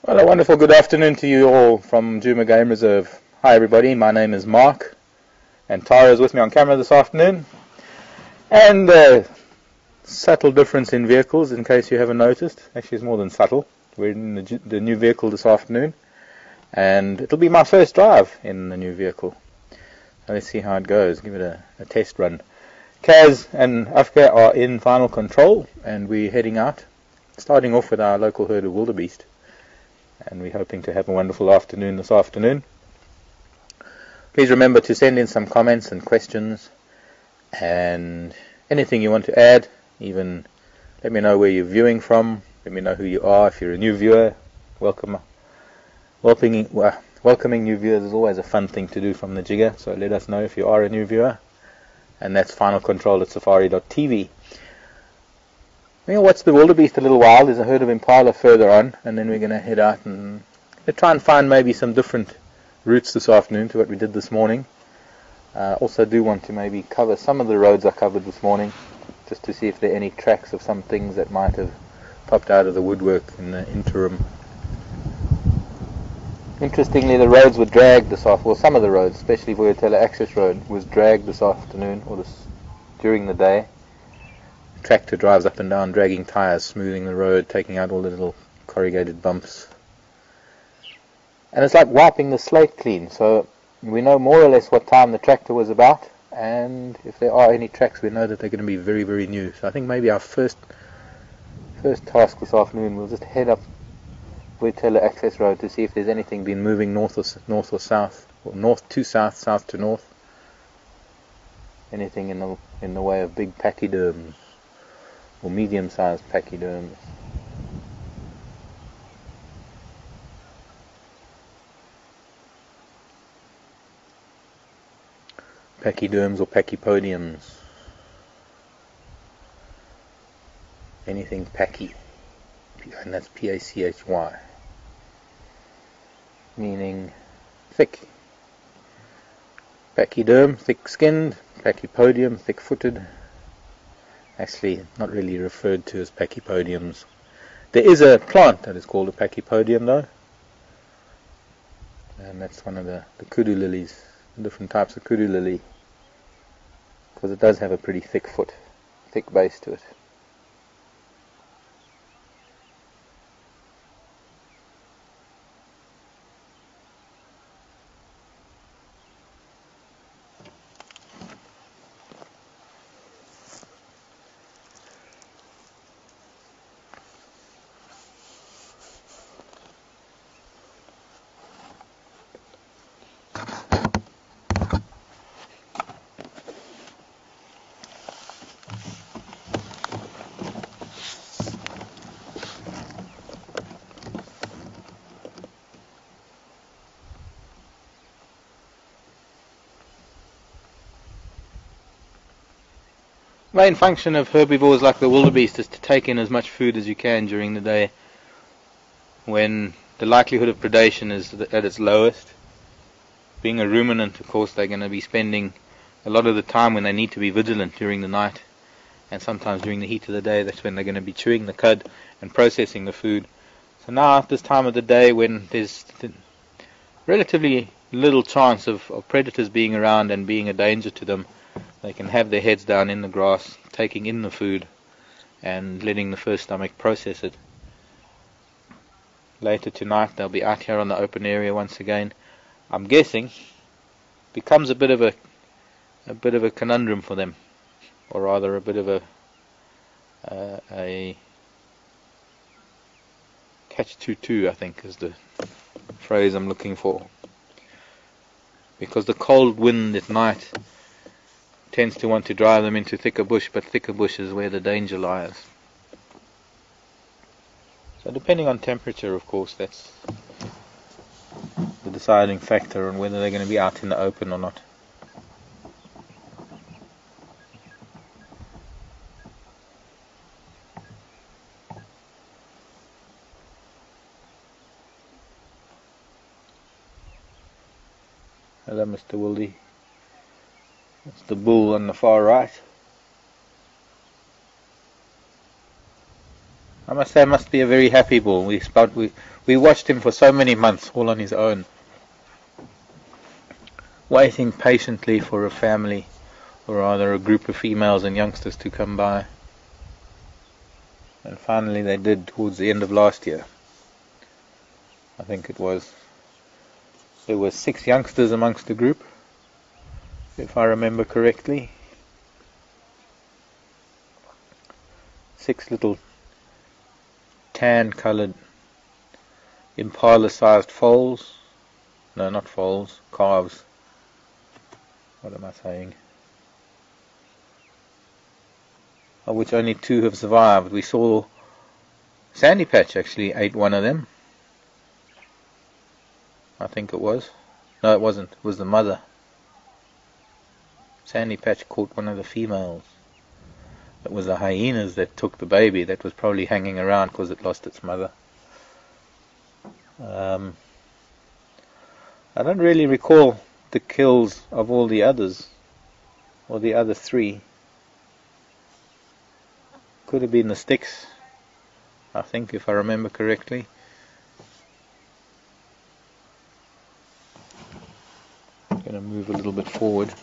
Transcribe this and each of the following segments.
Well, a wonderful good afternoon to you all from Juma Game Reserve. Hi everybody, my name is Marc, and Tara is with me on camera this afternoon. And subtle difference in vehicles, in case you haven't noticed. Actually, it's more than subtle. We're in the new vehicle this afternoon, and it'll be my first drive in the new vehicle. So let's see how it goes, give it a test run. Kaz and Afka are in final control, and we're heading out, starting off with our local herd of wildebeest. And we're hoping to have a wonderful afternoon this afternoon. Please remember to send in some comments and questions and anything you want to add. Even let me know where you're viewing from. Let me know who you are. If you're a new viewer, welcoming new viewers is always a fun thing to do from the jigger. So let us know if you are a new viewer. And that's final control at safari.tv. We'll watch the wildebeest a little while. There's a herd of impala further on, and then we're going to head out and try and find maybe some different routes this afternoon to what we did this morning. Also do want to maybe cover some of the roads I covered this morning, just to see if there are any tracks of some things that might have popped out of the woodwork in the interim. Interestingly, the roads were dragged this afternoon. Well, some of the roads, especially Vuyatela Access Road, was dragged this afternoon, or during the day. Tractor drives up and down, dragging tyres, smoothing the road, taking out all the little corrugated bumps. And it's like wiping the slate clean. So we know more or less what time the tractor was about, and if there are any tracks, we know that they're going to be very, very new. So I think maybe our first task this afternoon, we'll just head up Vuyatela Access Road to see if there's anything been moving north or south, or north to south, south to north. Anything in the way of big pachyderms or medium-sized pachyderms. Pachyderms or pachypodiums. Anything pachy, and that's P-A-C-H-Y, meaning thick. Pachyderm, thick-skinned. Pachypodium, thick-footed. Actually, not really referred to as pachypodiums. There is a plant that is called a pachypodium, though, and that's one of the kudu lilies, different types of kudu lily, because it does have a pretty thick base to it. Main function of herbivores like the wildebeest is to take in as much food as you can during the day when the likelihood of predation is at its lowest. Being a ruminant, of course, they're going to be spending a lot of the time when they need to be vigilant during the night, and sometimes during the heat of the day. That's when they're going to be chewing the cud and processing the food. So now at this time of the day, when there's relatively little chance of predators being around and being a danger to them, they can have their heads down in the grass, taking in the food and letting the first stomach process it. Later tonight they'll be out here on the open area once again. I'm guessing becomes a bit of a conundrum for them, or rather a bit of a catch-22, I think is the phrase I'm looking for, because the cold wind at night tends to want to drive them into thicker bush, but thicker bush is where the danger lies. So depending on temperature, of course, that's the deciding factor on whether they're going to be out in the open or not. Hello, Mr. Wildy. That's the bull on the far right. I must say, must be a very happy bull. We watched him for so many months, all on his own, waiting patiently for a family, or rather a group of females and youngsters to come by. And finally they did towards the end of last year. I think it was. There were 6 youngsters amongst the group, if I remember correctly. 6 little tan-coloured impala-sized foals. No, not foals, calves. What am I saying? Of which only 2 have survived. We saw Sandy Patch actually ate one of them. I think it was. No, it wasn't. It was the mother. Sandy Patch caught one of the females. It was the hyenas that took the baby. That was probably hanging around because it lost its mother. I don't really recall the kills of all the others, or the other 3. Could have been the sticks, I think, if I remember correctly. I'm going to move a little bit forward.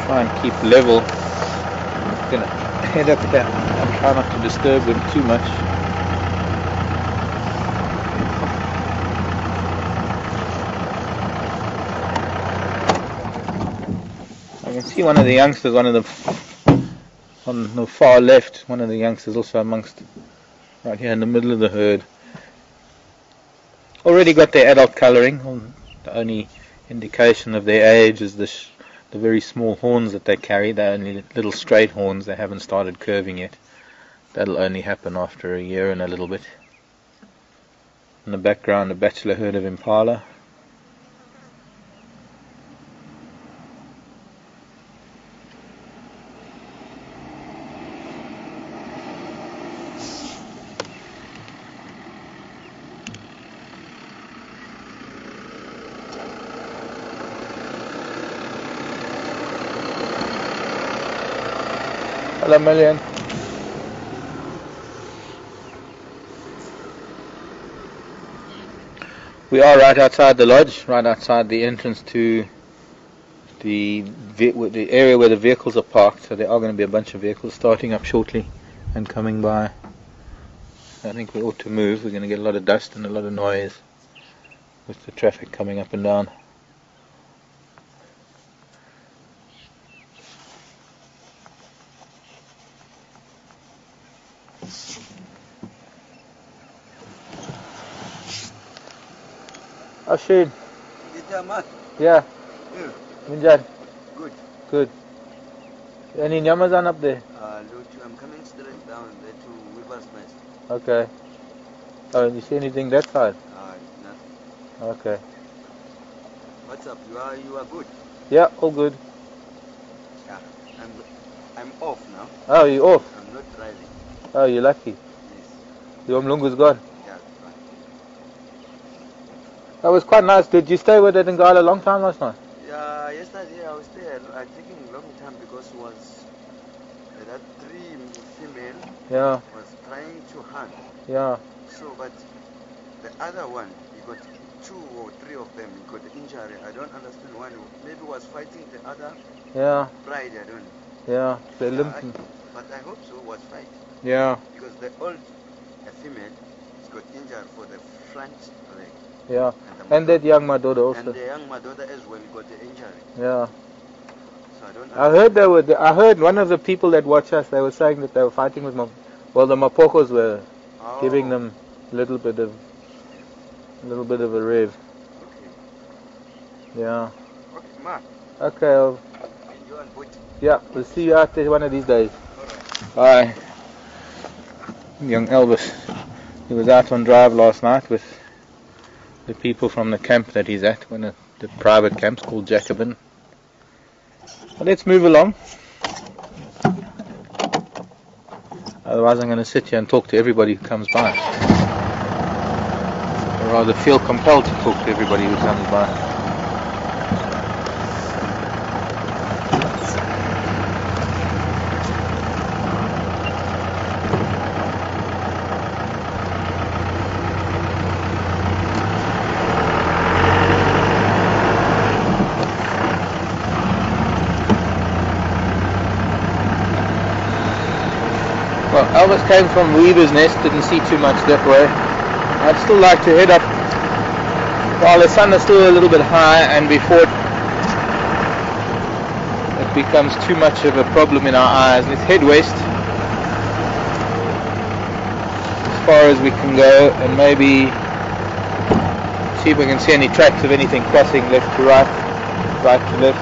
Try and keep level. I'm going to head up there and try not to disturb them too much. I can see one of the youngsters, on the far left, one of the youngsters also amongst, right here in the middle of the herd. Already got their adult colouring. The only indication of their age is the very small horns that they carry. They're only little straight horns. They haven't started curving yet. That'll only happen after a year and a little bit. In the background, a bachelor herd of impala. Hello, Million. We are right outside the lodge, right outside the entrance to the area where the vehicles are parked. So there are going to be a bunch of vehicles starting up shortly and coming by. I think we ought to move. We're going to get a lot of dust and a lot of noise with the traffic coming up and down. Oh, Shane. Yeah. Minjan. Good. Good. Any Nyamazan up there? Look, I'm coming straight down there to Weaver's Nest. Okay. Oh, you see anything that side? Nothing. Okay. What's up? You are good? Yeah, all good. Yeah. I'm off now. Oh, you off? I'm not driving. Oh, you're lucky. Yes. Your Mlungu's gone. Yeah, fine. That was quite nice. Did you stay with that Ngala a long time last night? Yeah, yesterday I was there. I taking a long time because that 3 female was trying to hunt. Yeah. So, but the other one, he got 2 or 3 of them. He got injury. I don't understand why. Maybe was fighting the other bride. I don't know. Yeah. They limping. But I hope so. Was fight. Yeah. Because the female has got injured for the front leg. Yeah. And that young Madoda also. And the young Madoda as well got the injury. Yeah. So I don't. I heard one of the people that watch us. They were saying that they were fighting with the Mapokos were giving them a little bit of a rev. Okay. Yeah. Okay, Marc. Okay. And you and Boot. Yeah. We'll see you out there one of these days. All right. Bye. Young Elvis. He was out on drive last night with the people from the camp that he's at, the private camp's called Jacobin. But let's move along. Otherwise I'm going to sit here and talk to everybody who comes by. Or rather feel compelled to talk to everybody who comes by. Well, Elvis came from Weaver's Nest, didn't see too much that way. I'd still like to head up while the sun is still a little bit high and before it becomes too much of a problem in our eyes. Let's head west as far as we can go and maybe see if we can see any tracks of anything crossing left to right, right to left.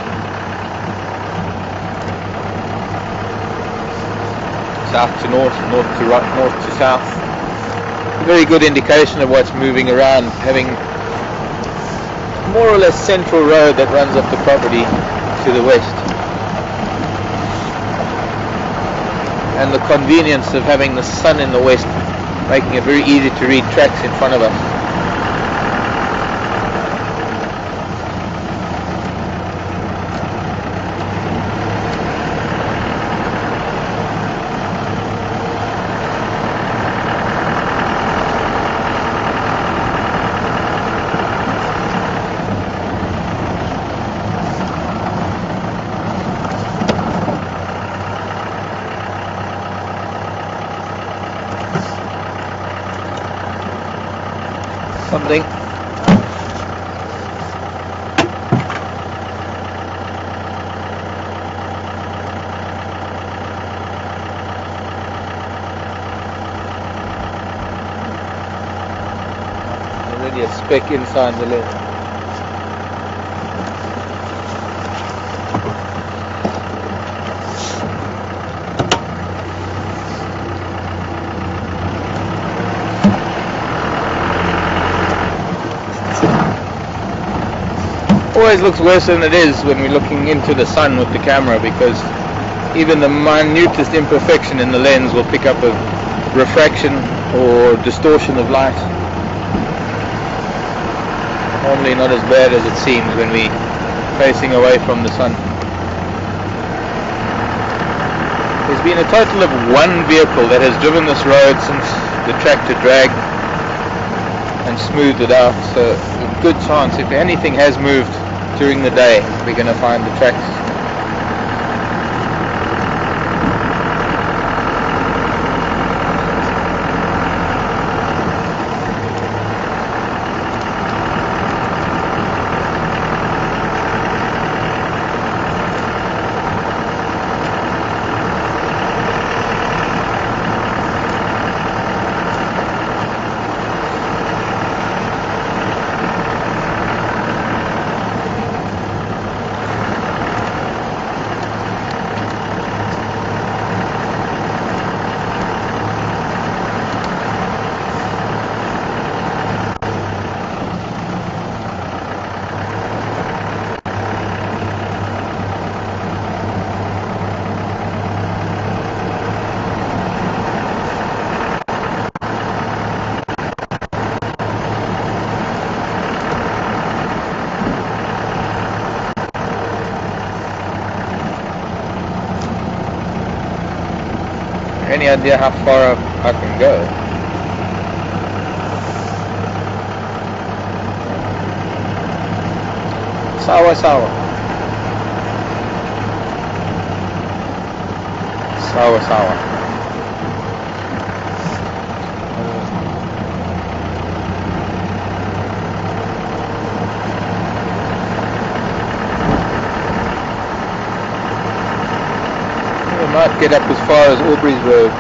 South to north, north to right, north to south. A very good indication of what's moving around, having more or less central road that runs up the property to the west. And the convenience of having the sun in the west, making it very easy to read tracks in front of us. Something. Already a speck inside the lens. Always looks worse than it is when we're looking into the sun with the camera, because even the minutest imperfection in the lens will pick up a refraction or distortion of light. Normally not as bad as it seems when we're facing away from the sun. There's been a total of one vehicle that has driven this road since the tractor dragged and smoothed it out, so a good chance if anything has moved during the day we're going to find the tracks. Any idea how far up I can go? Sawa sawa. Sawa sawa. Might get up as far as Aubrey's Road.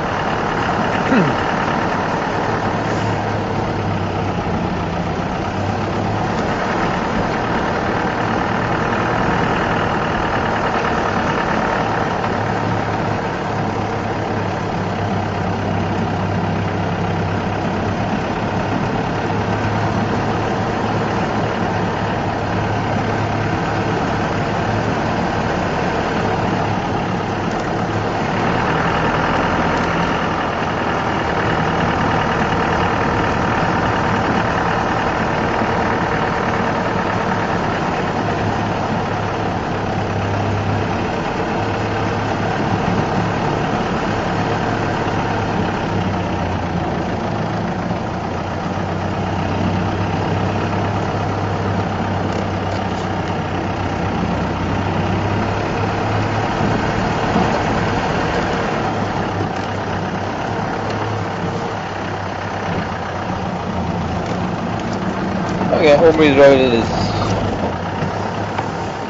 Aubrey's Road is.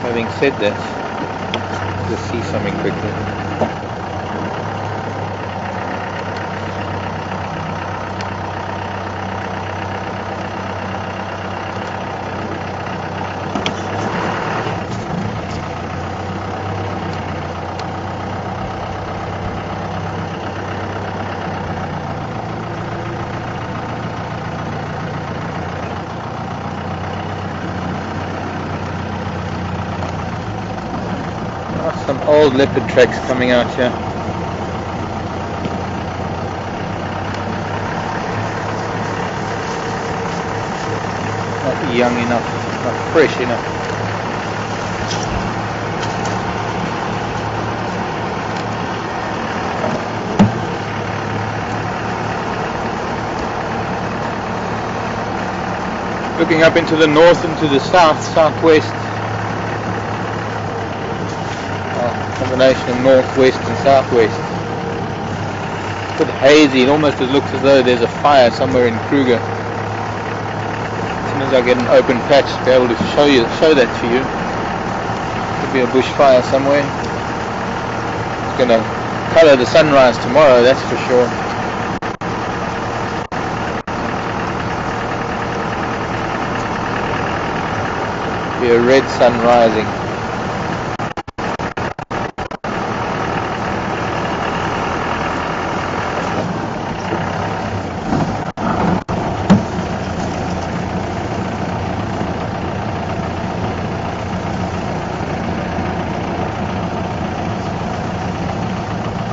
Having said that, let's see something quickly. Some old leopard tracks coming out here. Not young enough, not fresh enough. Looking up into the north and to the south, southwest. Combination of northwest and southwest. It's a bit hazy. It almost looks as though there's a fire somewhere in Kruger. As soon as I get an open patch, I'll be able to show that to you. Could be a bushfire somewhere. It's going to colour the sunrise tomorrow, that's for sure. Be a red sun rising.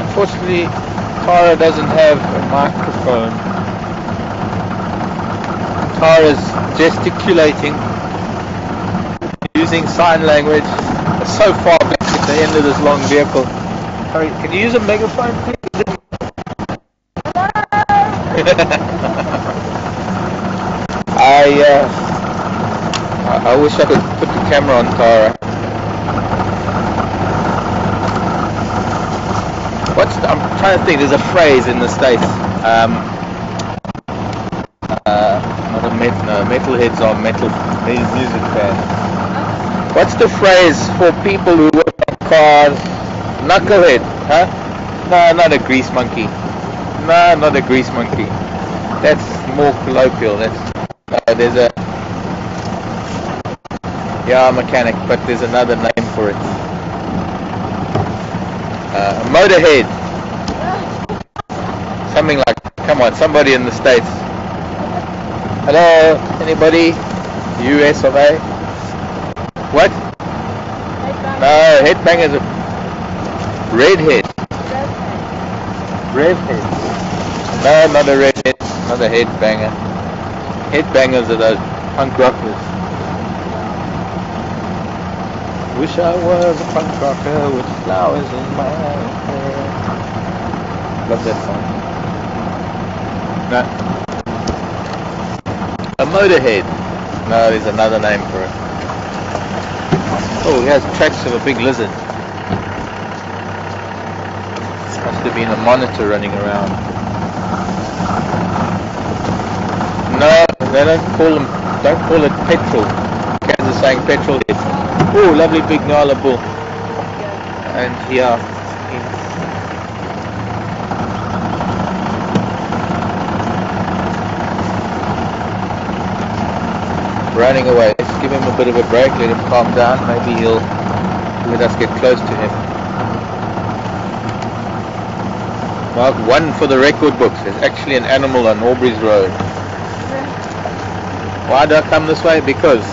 Unfortunately, Tara doesn't have a microphone. Tara's gesticulating, using sign language. It's so far back at the end of this long vehicle. Sorry, can you use a megaphone, please? I wish I could put the camera on Tara. I'm trying to think, there's a phrase in the States. Metalheads are metal music fans. What's the phrase for people who work on cars? Knucklehead, huh? No, not a grease monkey. No, not a grease monkey. That's more colloquial. There's a mechanic, but there's another name for it. Motorhead. Something like, come on, somebody in the States. Hello, anybody? US of A? What? No, headbangers are redhead. Redhead. No, not a redhead, not a headbanger. Headbangers are those punk rockers. Wish I was a punk rocker with flowers in my hair. Love that song. No. A motorhead. No, there's another name for it. Oh, he has tracks of a big lizard. Must have been a monitor running around. No, they don't call it petrol. Cans are saying petrol head. Oh, lovely big Nyala bull. And here, running away. Let's give him a bit of a break, let him calm down. Maybe he'll let us get close to him. Mark 1 for the record books. There's actually an animal on Aubrey's Road. Why do I come this way? Because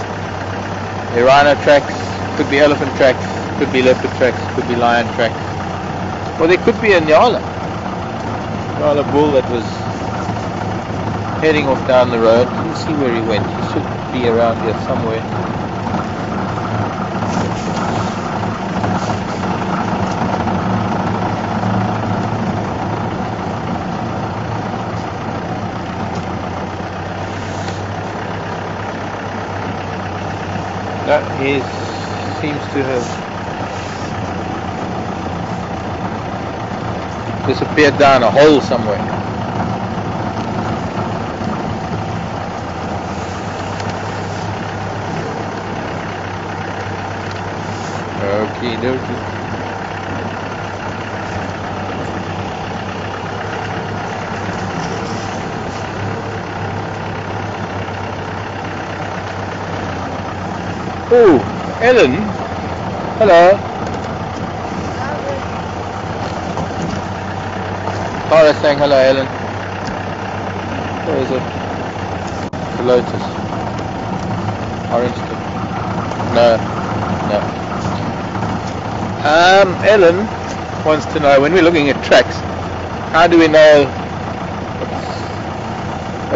there are rhino tracks, could be elephant tracks, could be leopard tracks, could be lion tracks. Or there could be a Nyala bull that was heading off down the road. Let's see where he went. He should be around here somewhere. That seems to have disappeared down a hole somewhere. See, there it is. Oh, Ellen. Hello. Tara saying hello, Ellen. Where is it? The lotus. Orange tip. No. Ellen wants to know, when we're looking at tracks, how do we know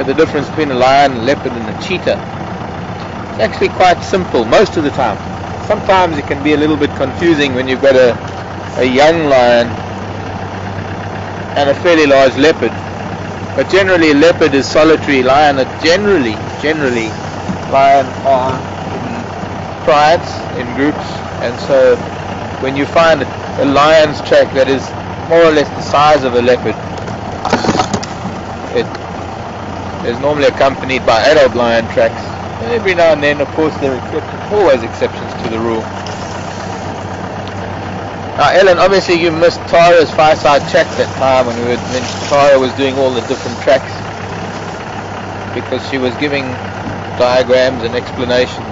the difference between a lion, a leopard and a cheetah? It's actually quite simple most of the time. Sometimes it can be a little bit confusing when you've got a young lion and a fairly large leopard. But generally a leopard is solitary, lion are generally lion are in prides, in groups, and so when you find a lion's track that is more or less the size of a leopard, it is normally accompanied by adult lion tracks. And every now and then, of course, there are always exceptions to the rule. Now, Ellen, obviously you missed Tara's fireside chat that time when Tara was doing all the different tracks, because she was giving diagrams and explanations.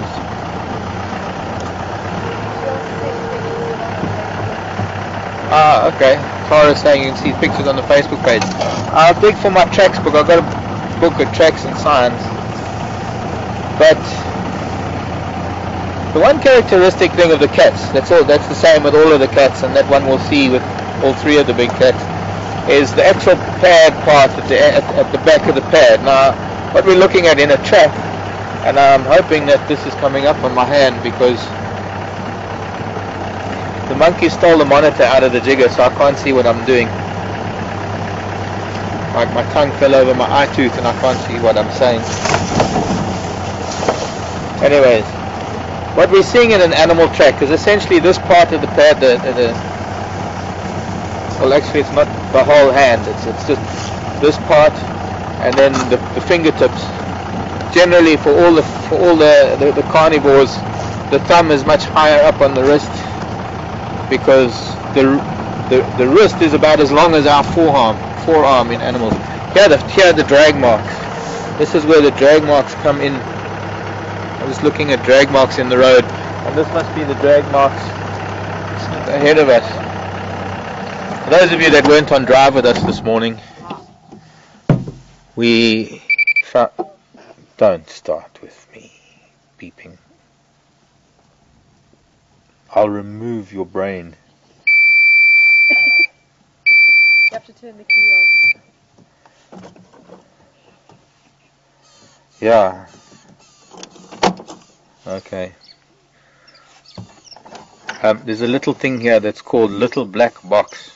Ah, okay. Tara's saying you can see pictures on the Facebook page. I'll dig for my tracks book. I've got a book of tracks and signs. But the one characteristic thing of the cats, that's the same with all of the cats, and that one we'll see with all three of the big cats, is the actual pad part at the back of the pad. Now, what we're looking at in a track, and I'm hoping that this is coming up on my hand because the monkey stole the monitor out of the jigger, so I can't see what I'm doing. My tongue fell over my eye tooth and I can't see what I'm saying. Anyways, what we're seeing in an animal track is essentially this part of the pad, well actually it's not the whole hand, it's just this part and then the fingertips. Generally for all the carnivores, the thumb is much higher up on the wrist because the wrist is about as long as our forearm in animals. Here are the drag marks. This is where the drag marks come in. I was looking at drag marks in the road, and this must be the drag marks ahead of us. For those of you that weren't on drive with us this morning, we found... Don't start with me beeping. I'll remove your brain. You have to turn the key off. Yeah. Okay. There's a little thing here that's called little black box,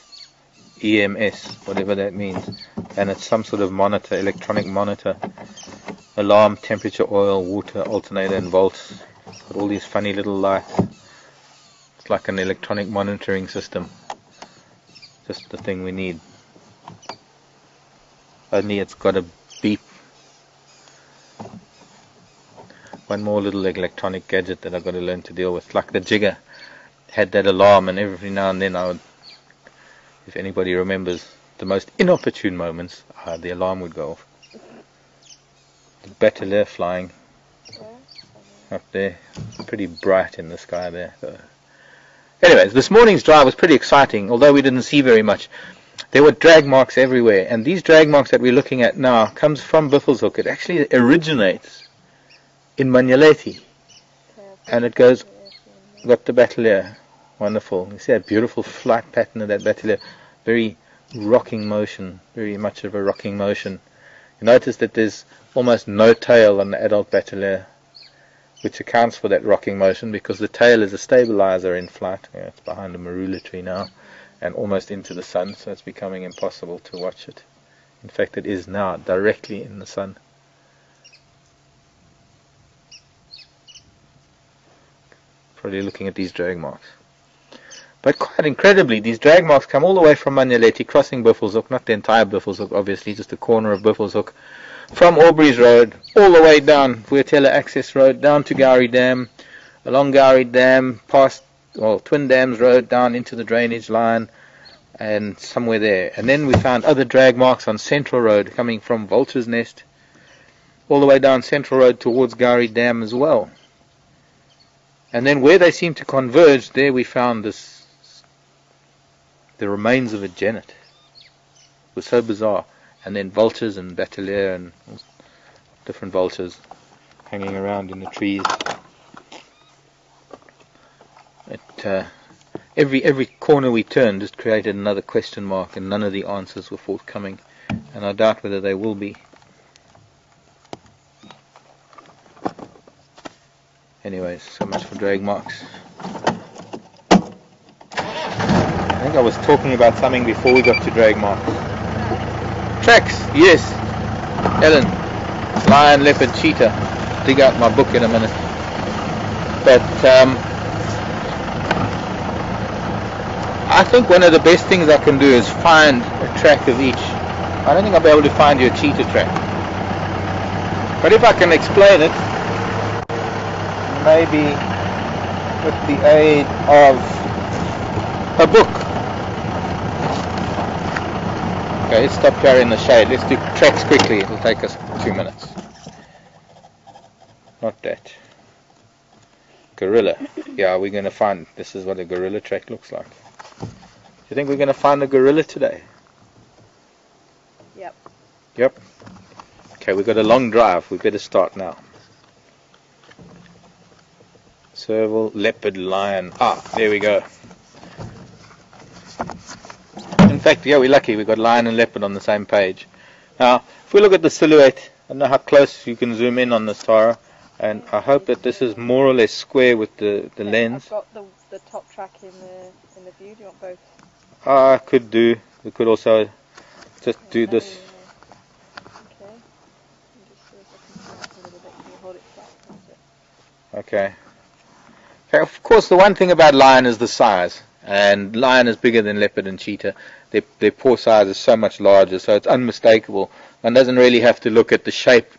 EMS, whatever that means, and it's some sort of monitor, electronic monitor, alarm, temperature, oil, water, alternator and volts. It's got all these funny little lights. It's like an electronic monitoring system. Just the thing we need. Only it's got a beep. One more little electronic gadget that I've got to learn to deal with. Like the jigger had that alarm, and every now and then I would, if anybody remembers the most inopportune moments, the alarm would go off. The Bateleur flying up there, pretty bright in the sky there. So. Anyways, this morning's drive was pretty exciting, although we didn't see very much. There were drag marks everywhere, and these drag marks that we're looking at now comes from Buffelshoek. It actually originates in Manyaleti, and it goes, got the Bateleur. Wonderful. You see that beautiful flight pattern of that Bateleur, very rocking motion, very much of a rocking motion. You notice that there's almost no tail on the adult Bateleur, which accounts for that rocking motion because the tail is a stabilizer in flight. Yeah, it's behind a marula tree now and almost into the sun, so it's becoming impossible to watch it. In fact, it is now directly in the sun. Probably looking at these drag marks. But quite incredibly, these drag marks come all the way from Manyaleti, crossing Buffelshoek, not the entire Buffelshoek, obviously, just the corner of Buffelshoek, from Aubrey's Road, all the way down Vuatela Access Road, down to Gowrie Dam, along Gowrie Dam, past Twin Dams Road down into the drainage line and somewhere there. And then we found other drag marks on Central Road coming from Vulture's Nest all the way down Central Road towards Gowrie Dam as well. And then where they seem to converge, there we found the remains of a genet. It was so bizarre. And then vultures and batelier and different vultures hanging around in the trees. Every corner we turned just created another question mark, and none of the answers were forthcoming, and I doubt whether they will be. Anyways, so much for drag marks. I think I was talking about something before we got to drag marks. Tracks, yes. Ellen, lion, leopard, cheetah. Dig out my book in a minute. But I think one of the best things I can do is find a track of each. I don't think I'll be able to find you a cheetah track. But if I can explain it, maybe with the aid of a book. Okay, let's stop here in the shade. Let's do tracks quickly. It'll take us 2 minutes. Not that. Gorilla. Yeah, we're going to find, this is what a gorilla track looks like. Do you think we're going to find a gorilla today? Yep. Yep. Okay, we've got a long drive. We better start now. Serval, leopard, lion. Ah, there we go. In fact, yeah, we're lucky. We've got lion and leopard on the same page. Now, if we look at the silhouette, I don't know how close you can zoom in on this, Tara, and I hope that this is more or less square with the lens. I've got the top track in the view. Do you want both? I could do. We could also just do this. Okay. Just see if I can turn it a little bit. Can you hold it flat? That's it. Okay. Okay. Of course, the one thing about lion is the size, and lion is bigger than leopard and cheetah. Their paw size is so much larger, so it's unmistakable. One doesn't really have to look at the shape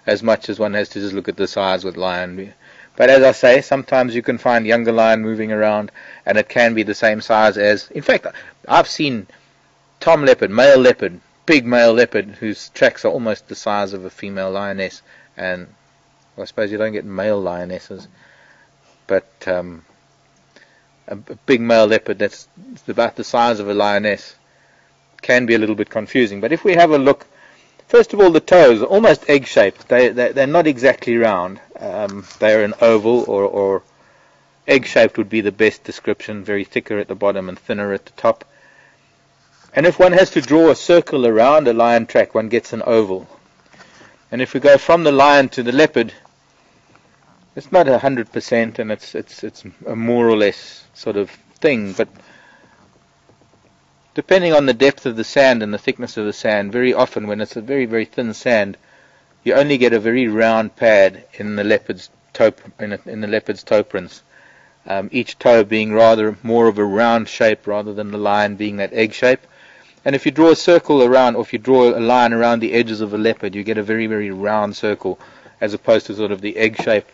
as much as one has to just look at the size with lion. But as I say, sometimes you can find younger lion moving around, and it can be the same size as... In fact, I've seen tom leopard, male leopard, big male leopard, whose tracks are almost the size of a female lioness. And well, I suppose you don't get male lionesses, but a big male leopard that's about the size of a lioness can be a little bit confusing. But if we have a look, first of all, the toes are almost egg-shaped. They're not exactly round. They're an oval, or egg-shaped would be the best description, very thicker at the bottom and thinner at the top. And if one has to draw a circle around a lion track, one gets an oval. And if we go from the lion to the leopard, it's not 100%, and it's a more or less sort of thing, but depending on the depth of the sand and the thickness of the sand, very often when it's a very, very thin sand, you only get a very round pad in the leopard's toe, in the leopard's toe prints. Each toe being rather more of a round shape rather than the lion being that egg shape. And if you draw a circle around, or if you draw a line around the edges of a leopard, you get a very, very round circle, as opposed to sort of the egg shape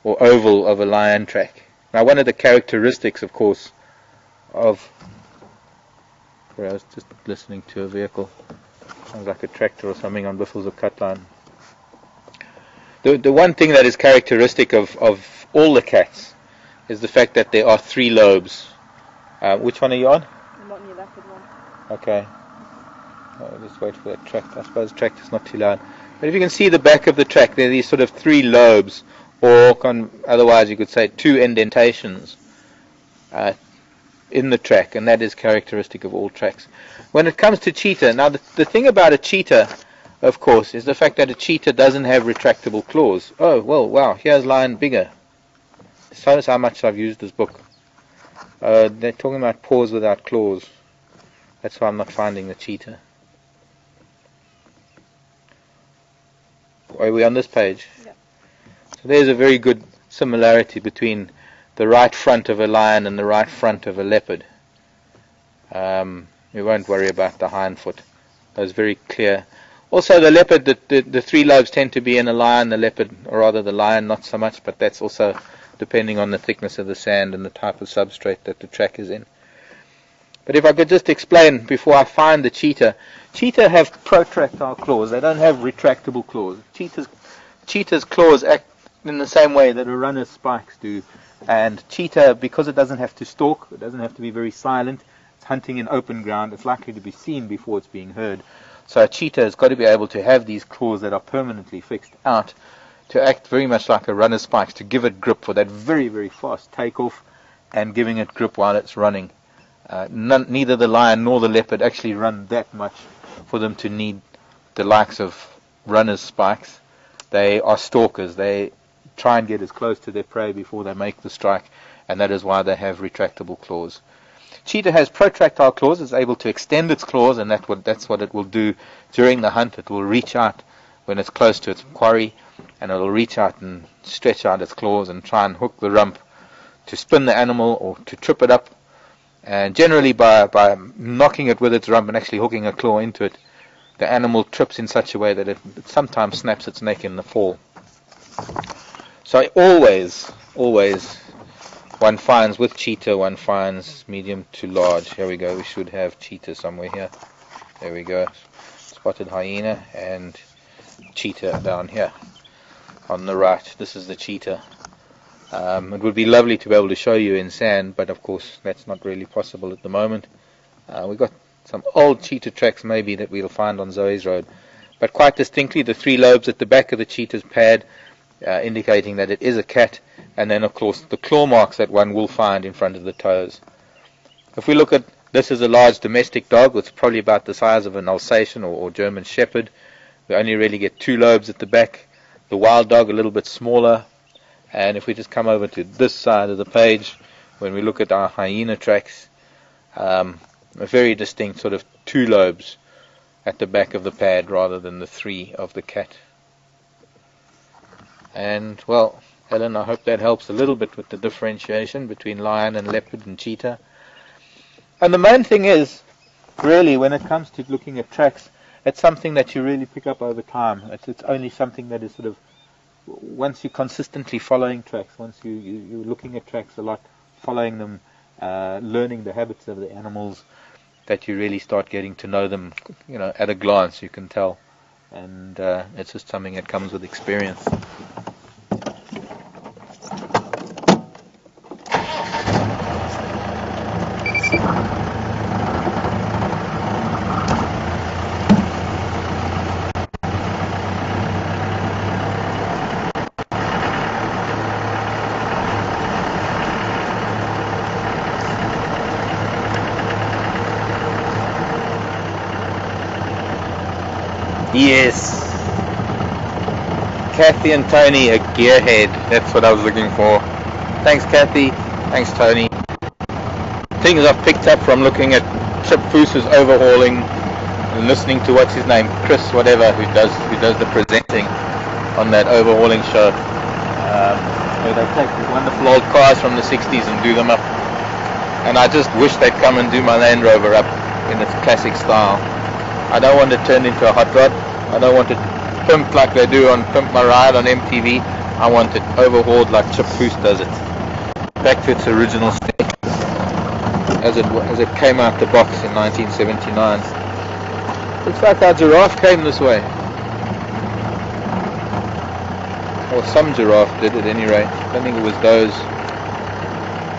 or oval of a lion track. Now, one of the characteristics, of course, of... I was just listening to a vehicle. Sounds like a tractor or something on Biffles of Cutline. The one thing that is characteristic of all the cats is the fact that there are 3 lobes. Which one are you on? I'm on your leopard one. Okay. I'll just wait for that track. I suppose the track is not too loud. But if you can see the back of the track, there are these sort of 3 lobes, or otherwise you could say 2 indentations in the track, and that is characteristic of all tracks. When it comes to cheetah, now the thing about a cheetah, of course, is the fact that a cheetah doesn't have retractable claws. Oh, well, wow, here's lion bigger. Notice how much I've used this book. They're talking about paws without claws. That's why I'm not finding the cheetah. Are we on this page? Yeah. So there's a very good similarity between the right front of a lion and the right front of a leopard. We won't worry about the hind foot. That's very clear. Also, the leopard, the 3 lobes tend to be in a lion, the leopard, or rather the lion, not so much, but that's also depending on the thickness of the sand and the type of substrate that the track is in. But if I could just explain before I find the cheetah. Cheetah have protractile claws. They don't have retractable claws. Cheetah's claws act in the same way that a runner's spikes do. And cheetah, because it doesn't have to stalk, it doesn't have to be very silent, it's hunting in open ground, it's likely to be seen before it's being heard. So a cheetah has got to be able to have these claws that are permanently fixed out to act very much like a runner's spikes, to give it grip for that very, very fast takeoff and giving it grip while it's running. Neither the lion nor the leopard actually run that much for them to need the likes of runner's spikes. They are stalkers. They try and get as close to their prey before they make the strike, and that is why they have retractable claws. Cheetah has protractile claws. It's able to extend its claws, and that's what it will do during the hunt. It will reach out when it's close to its quarry, and it will reach out and stretch out its claws and try and hook the rump to spin the animal or to trip it up. And generally by knocking it with its rump and actually hooking a claw into it, the animal trips in such a way that it sometimes snaps its neck in the fall. So always one finds with cheetah, one finds medium to large. Here we go, we should have cheetah somewhere here. There we go. Spotted hyena and cheetah down here on the right. This is the cheetah. It would be lovely to be able to show you in sand, but of course that's not really possible at the moment. We've got some old cheetah tracks maybe that we'll find on Zoe's Road, but quite distinctly the 3 lobes at the back of the cheetah's pad, indicating that it is a cat, and then of course the claw marks that one will find in front of the toes. If we look at this, is a large domestic dog. It's probably about the size of an Alsatian or German Shepherd. We only really get 2 lobes at the back. The wild dog a little bit smaller. And if we just come over to this side of the page, when we look at our hyena tracks, a very distinct sort of 2 lobes at the back of the pad rather than the 3 of the cat. And well, Helen, I hope that helps a little bit with the differentiation between lion and leopard and cheetah. And the main thing is, really, when it comes to looking at tracks, it's something that you really pick up over time. It's only something that is sort of, once you're consistently following tracks, once you're looking at tracks a lot, following them, learning the habits of the animals, that you really start getting to know them, at a glance you can tell. And it's just something that comes with experience. Yes, Kathy and Tony, a gearhead. That's what I was looking for. Thanks, Kathy. Thanks, Tony. Things I've picked up from looking at Chip Foose's overhauling and listening to what's his name, Chris, whatever, who does the presenting on that overhauling show. Where they take these wonderful old cars from the 60s and do them up. And I just wish they'd come and do my Land Rover up in its classic style. I don't want it turned into a hot rod. I don't want it pimped like they do on Pimp My Ride on MTV. I want it overhauled like Chip Foose does it. Back to its original state as it came out the box in 1979. Looks like our giraffe came this way. Or some giraffe did at any rate. I don't think it was those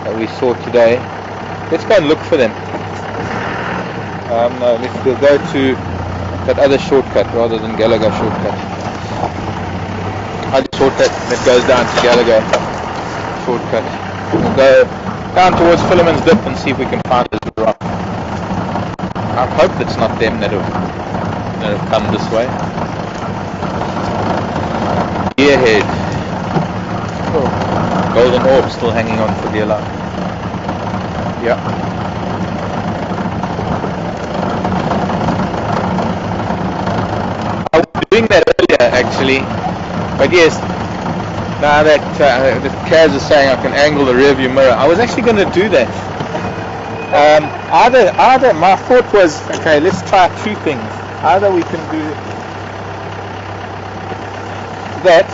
that we saw today. Let's go and look for them. No, we'll go to that other shortcut rather than Gallagher shortcut. Other shortcut that goes down to Gallagher shortcut. We'll go down towards Philemon's Dip and see if we can find this giraffe. I hope it's not them that have come this way. Gearhead. Oh, golden orb still hanging on for dear life. Yeah. Doing that earlier actually, but yes, now that Kaz is saying I can angle the rear view mirror, I was actually going to do that. Either my thought was, okay, let's try 2 things. Either we can do that.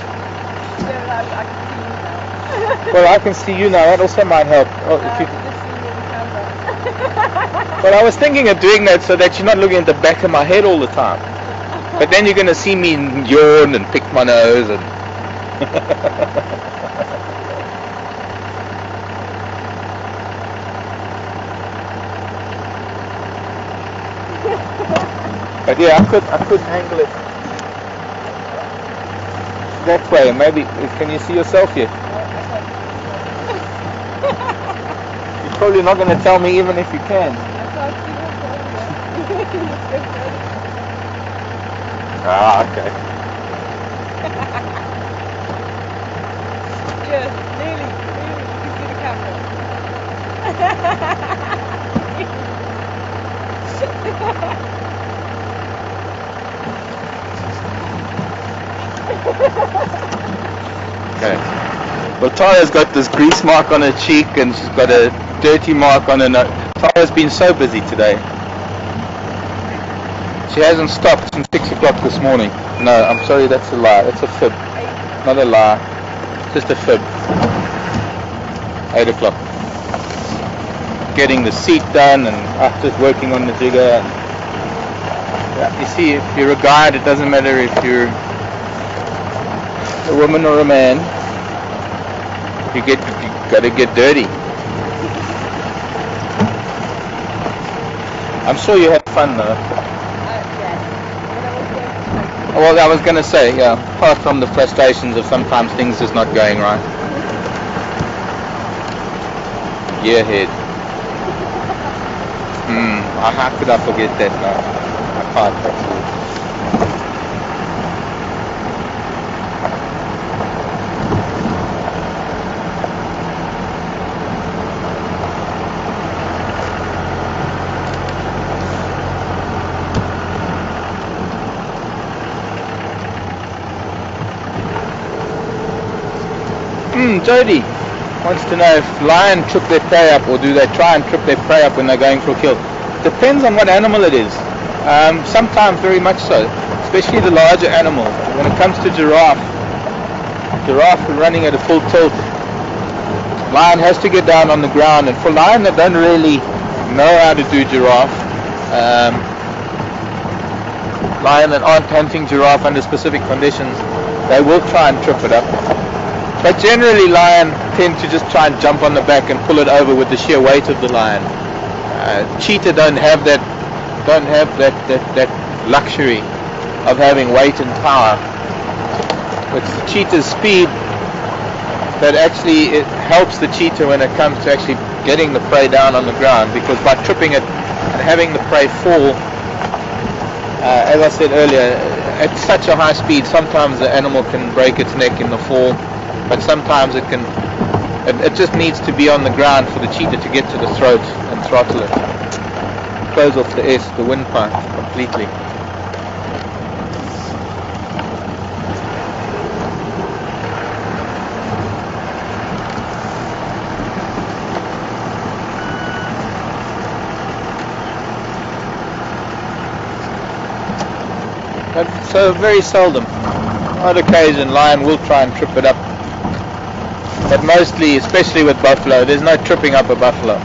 Well, I can see you now. That also might help. Oh, if you... Well, I was thinking of doing that so that you're not looking at the back of my head all the time. But then you're going to see me yawn and pick my nose and... But yeah, I could angle it that way. Maybe, can you see yourself yet? You're probably not going to tell me even if you can. Ah, okay. Yes, nearly, you can see the camera. Okay. Well, Tara's got this grease mark on her cheek and she's got a dirty mark on her nose. Tara's been so busy today. She hasn't stopped since 6 o'clock this morning. No, I'm sorry, that's a lie. That's a fib. Not a lie. Just a fib. 8 o'clock. Getting the seat done and after working on the jigger. And, yeah, you see, if you're a guide, it doesn't matter if you're a woman or a man. You got to get dirty. I'm sure you had fun though. Well, I was going to say, yeah, apart from the frustrations of sometimes things just not going right. Yeah, head. How could I forget that now? I can't actually. Jody wants to know if lion trip their prey up, or do they try and trip their prey up when they're going for a kill. Depends on what animal it is. Sometimes very much so, especially the larger animals. When it comes to giraffe running at a full tilt, lion has to get down on the ground, and for lion that don't really know how to do giraffe, lion that aren't hunting giraffe under specific conditions, they will try and trip it up. But generally lion tend to just try and jump on the back and pull it over with the sheer weight of the lion. Cheetah don't have that luxury of having weight and power. It's the cheetah's speed that actually it helps the cheetah when it comes to actually getting the prey down on the ground, because by tripping it and having the prey fall, as I said earlier, at such a high speed, sometimes the animal can break its neck in the fall. But sometimes it just needs to be on the ground for the cheetah to get to the throat and throttle it. Close off the windpipe completely. But so very seldom. On occasion, lion will try and trip it up. But mostly, especially with buffalo, there's no tripping up a buffalo.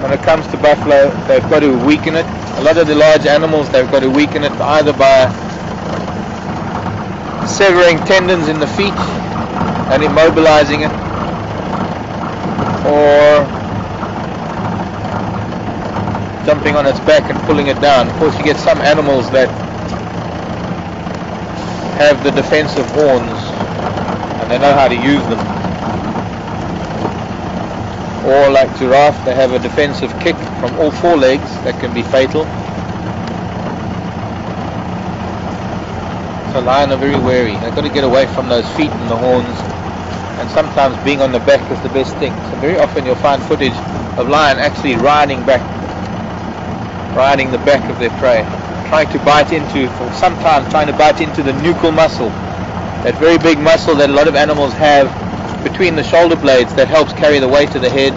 When it comes to buffalo, they've got to weaken it. A lot of the large animals, they've got to weaken it either by severing tendons in the feet and immobilizing it, or jumping on its back and pulling it down. Of course, you get some animals that have the defensive horns and they know how to use them. Or like giraffe, they have a defensive kick from all four legs that can be fatal. So lion are very wary. They've got to get away from those feet and the horns, and sometimes being on the back is the best thing. So very often you'll find footage of lion actually riding the back of their prey, trying to bite into the nuchal muscle, that very big muscle that a lot of animals have between the shoulder blades that helps carry the weight of the head.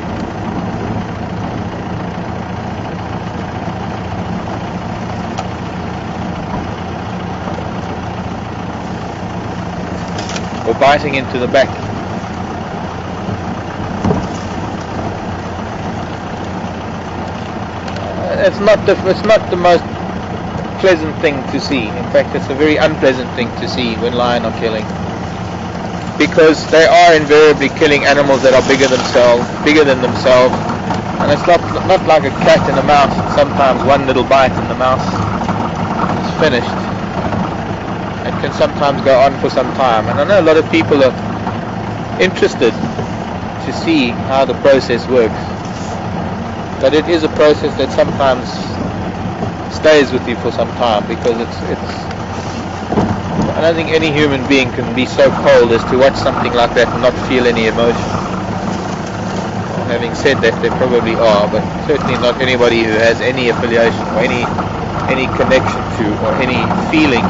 Or biting into the back. it's not the most pleasant thing to see. In fact, it's a very unpleasant thing to see when lions are killing, because they are invariably killing animals that are bigger than themselves, and it's not like a cat and a mouse. Sometimes one little bite and the mouse is finished. It can sometimes go on for some time, and I know a lot of people are interested to see how the process works, but it is a process that sometimes stays with you for some time, because I don't think any human being can be so cold as to watch something like that and not feel any emotion. Having said that, there probably are, but certainly not anybody who has any affiliation or any connection to or any feeling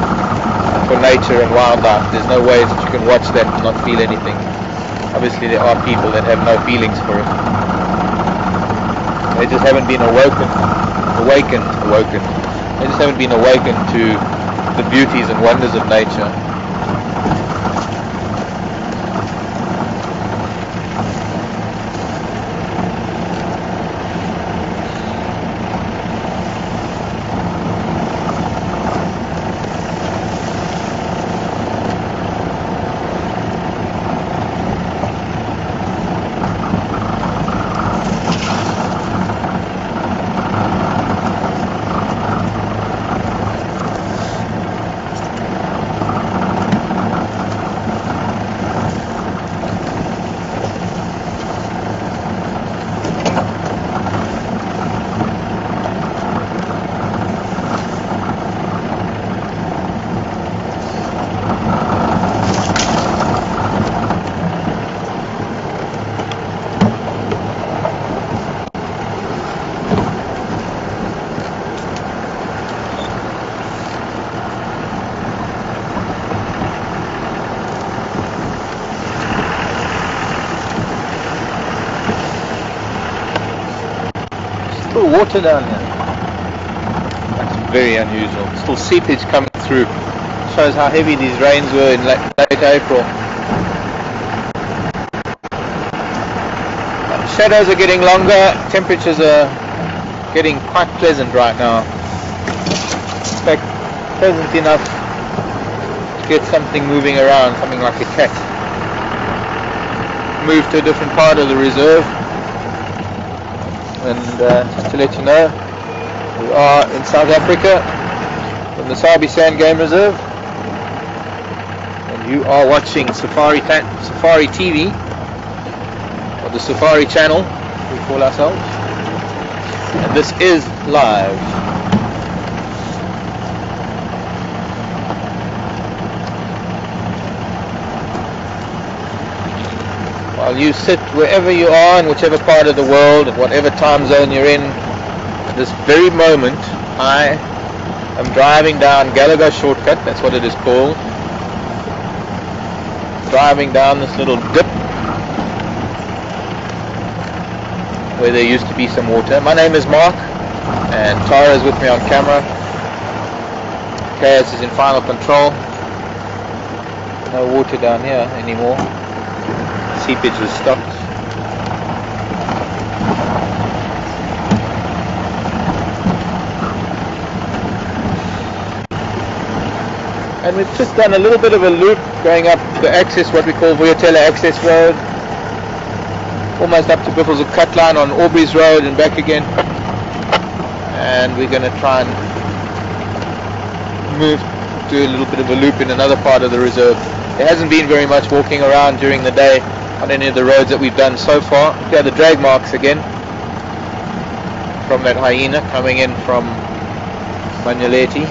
for nature and wildlife. There's no way that you can watch that and not feel anything. Obviously there are people that have no feelings for it. They just haven't been awakened. They just haven't been awakened to the beauties and wonders of nature. Still water down here. That's very unusual. Still seepage coming through. Shows how heavy these rains were in late April. Shadows are getting longer. Temperatures are getting quite pleasant right now. In fact, pleasant enough to get something moving around, something like a cat. Move to a different part of the reserve. And just to let you know, we are in South Africa, in the Sabi Sand Game Reserve, and you are watching Safari TV, or the Safari Channel, we call ourselves, and this is live. While you sit wherever you are, in whichever part of the world, in whatever time zone you're in, at this very moment, I am driving down Gallagher Shortcut, that's what it is called. Driving down this little dip where there used to be some water. My name is Marc, and Tara is with me on camera. KS is in final control. No water down here anymore. Seepage was stopped. And we've just done a little bit of a loop going up the access, what we call Vuyatela Access Road, almost up to Biffles Cut Line on Aubrey's Road and back again. And we're going to try and move to a little bit of a loop in another part of the reserve. There hasn't been very much walking around during the day on any of the roads that we've done so far. Here are the drag marks again from that hyena coming in from Manyaleti.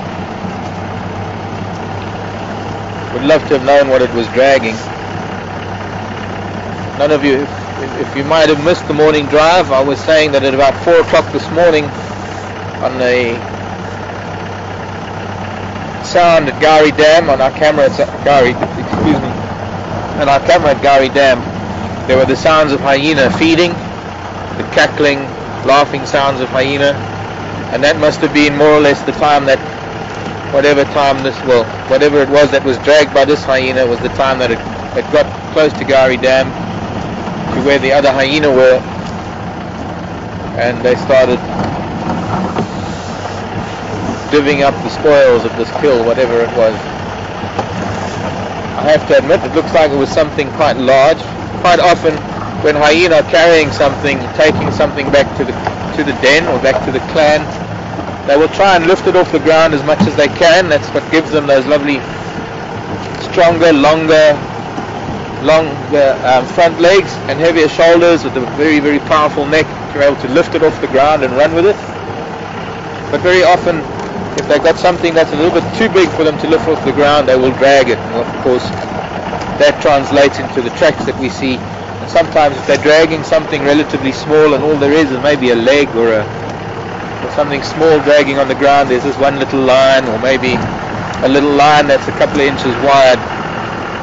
Would love to have known what it was dragging. None of you, if you might have missed the morning drive, I was saying that at about 4 o'clock this morning on the sound at Gari Dam, on our camera at Gari, excuse me, on our camera at Gari Dam, there were the sounds of hyena feeding, the cackling, laughing sounds of hyena, and that must have been more or less the time that whatever it was that was dragged by this hyena was the time that it got close to Gari Dam, to where the other hyena were, and they started divvying up the spoils of this kill, whatever it was. I have to admit, it looks like it was something quite large. Quite often, when hyena are carrying something, taking something back to the den or back to the clan, they will try and lift it off the ground as much as they can. That's what gives them those lovely, stronger, longer front legs and heavier shoulders with a very, very powerful neck to be able to lift it off the ground and run with it. But very often, if they've got something that's a little bit too big for them to lift off the ground, they will drag it. And of course, that translates into the tracks that we see. And sometimes if they're dragging something relatively small and all there is maybe a leg or something small dragging on the ground, there's this one little line or maybe a little line that's a couple of inches wide.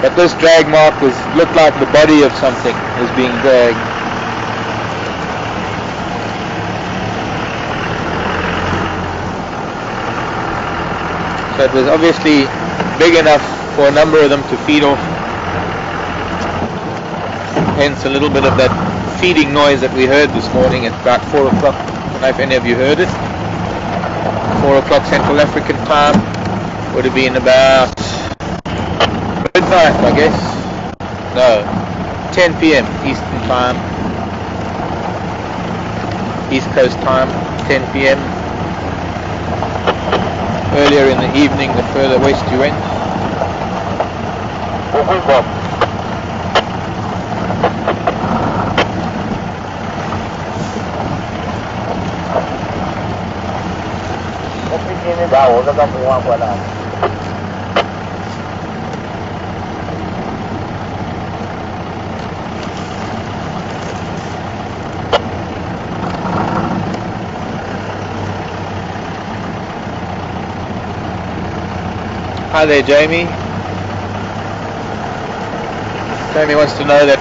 But this drag mark looked like the body of something was being dragged. So it was obviously big enough for a number of them to feed off. Hence a little bit of that feeding noise that we heard this morning at about 4 o'clock. I don't know if any of you heard it. 4 o'clock Central African time. Would have been about midnight, I guess. No, 10 p.m. Eastern time. East Coast time, 10 p.m. Earlier in the evening, the further west you went. Hi there, Jamie. Jamie wants to know that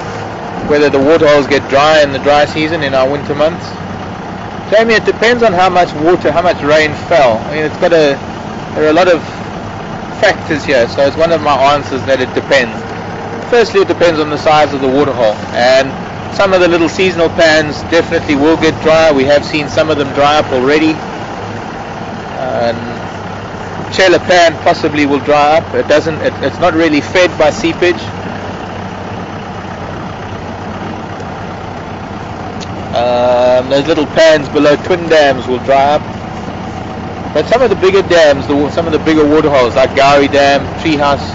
whether the waterholes get dry in the dry season in our winter months. Jamie, it depends on how much water, how much rain fell. I mean, there are a lot of factors here, so it's one of my answers that it depends. Firstly, it depends on the size of the waterhole, and some of the little seasonal pans definitely will get dry. We have seen some of them dry up already. Chela pan possibly will dry up. It's not really fed by seepage. Those little pans below twin dams will dry up. But some of the bigger dams, some of the bigger waterholes like Gowrie Dam, Treehouse,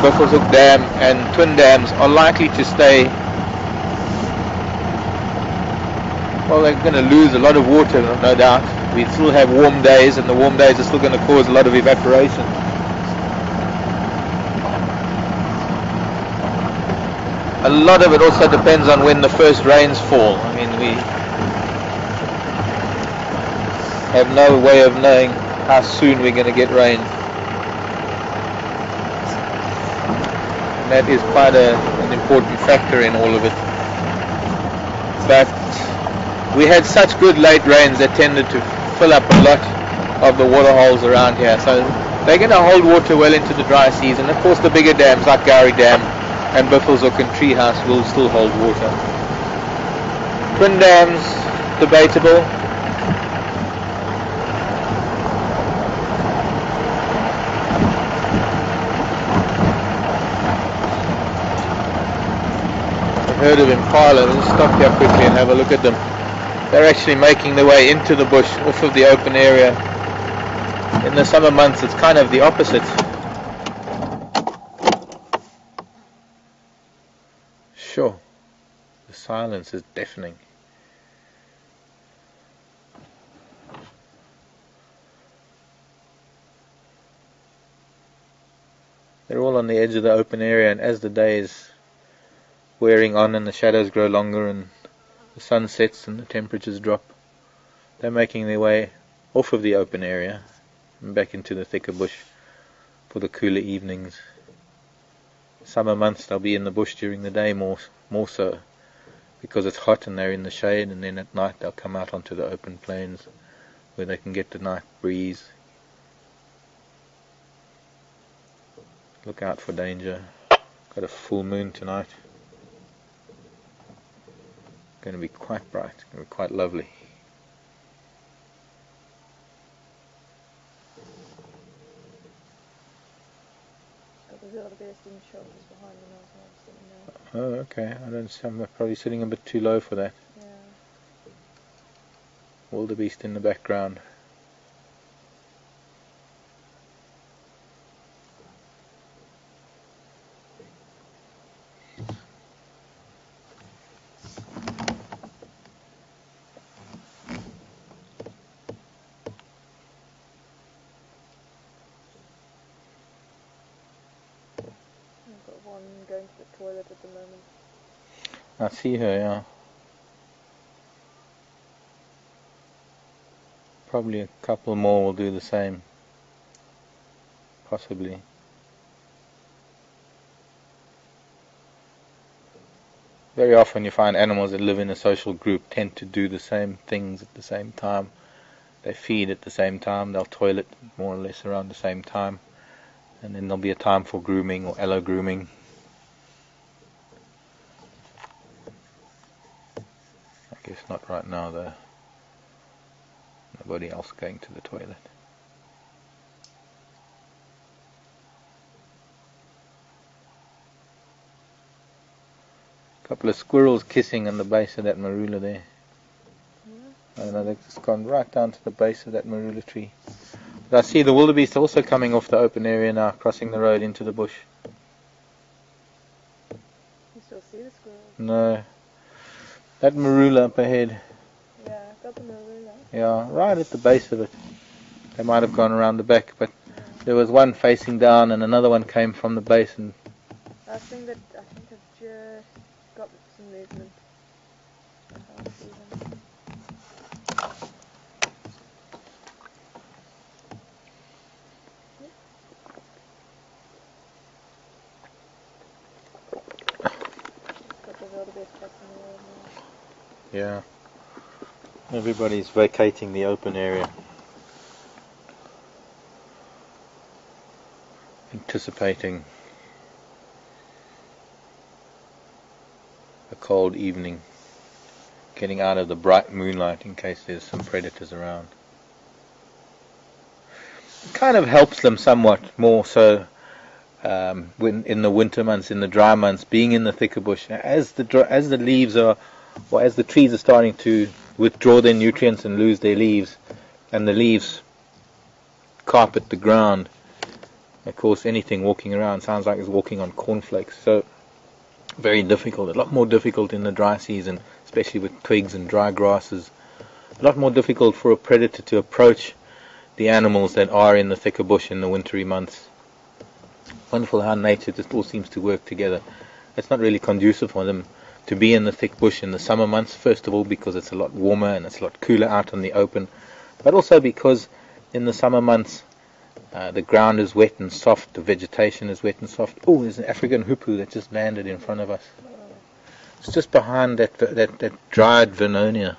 Buffelshoek Dam and twin dams are likely to stay. Well, they're going to lose a lot of water, no doubt. We still have warm days, and the warm days are still going to cause a lot of evaporation. A lot of it also depends on when the first rains fall. I mean, we have no way of knowing how soon we're going to get rain. And that is quite an important factor in all of it. But we had such good late rains that tended to fill up a lot of the water holes around here, so they're going to hold water well into the dry season. Of course, the bigger dams like Gowrie Dam and Buffelshoek and Treehouse will still hold water. Twin dams, debatable. I've heard of impala. Let's stop here quickly and have a look at them. They're actually making their way into the bush, off of the open area. In the summer months, it's kind of the opposite. Sure, the silence is deafening. They're all on the edge of the open area, and as the day is wearing on and the shadows grow longer and the sun sets and the temperatures drop, they're making their way off of the open area and back into the thicker bush for the cooler evenings. Summer months they'll be in the bush during the day more so because it's hot and they're in the shade, and then at night they'll come out onto the open plains where they can get the night breeze. Look out for danger. Got a full moon tonight. Going to be quite bright, going to be quite lovely. in shot just behind the mountain I'm sitting there. Oh, okay. I don't see. I'm probably sitting a bit too low for that. Yeah. Wildebeest in the background. I've got one going to the toilet at the moment. I see her, yeah. Probably a couple more will do the same. Possibly. Very often you find animals that live in a social group tend to do the same things at the same time. They feed at the same time, they'll toilet more or less around the same time, and then there'll be a time for grooming or allo grooming. I guess not right now though. Nobody else going to the toilet. A couple of squirrels kissing on the base of that marula there. I don't know, they've just gone right down to the base of that marula tree. But I see the wildebeest also coming off the open area now, crossing the road into the bush. You still see the squirrels? No. That marula up ahead. Yeah, I've got the marula. Yeah, right at the base of it. They might have gone around the back, but there was one facing down and another one came from the base. And I think I've just got some movement. I can't see them. Got the wildebeest crossing the road now. yeah, everybody's vacating the open area, anticipating a cold evening, getting out of the bright moonlight in case there's some predators around. It kind of helps them somewhat more so when in the winter months, in the dry months, being in the thicker bush. As the leaves are, or as the trees are starting to withdraw their nutrients and lose their leaves, and the leaves carpet the ground, of course anything walking around sounds like it's walking on cornflakes. So very difficult, a lot more difficult in the dry season, especially with twigs and dry grasses. A lot more difficult for a predator to approach the animals that are in the thicker bush in the wintry months. Wonderful how nature just all seems to work together. It's not really conducive for them to be in the thick bush in the summer months, first of all because it's a lot warmer and it's a lot cooler out in the open, but also because in the summer months the ground is wet and soft, the vegetation is wet and soft. Oh, there's an African hoopoe that just landed in front of us. It's just behind that dried Vernonia.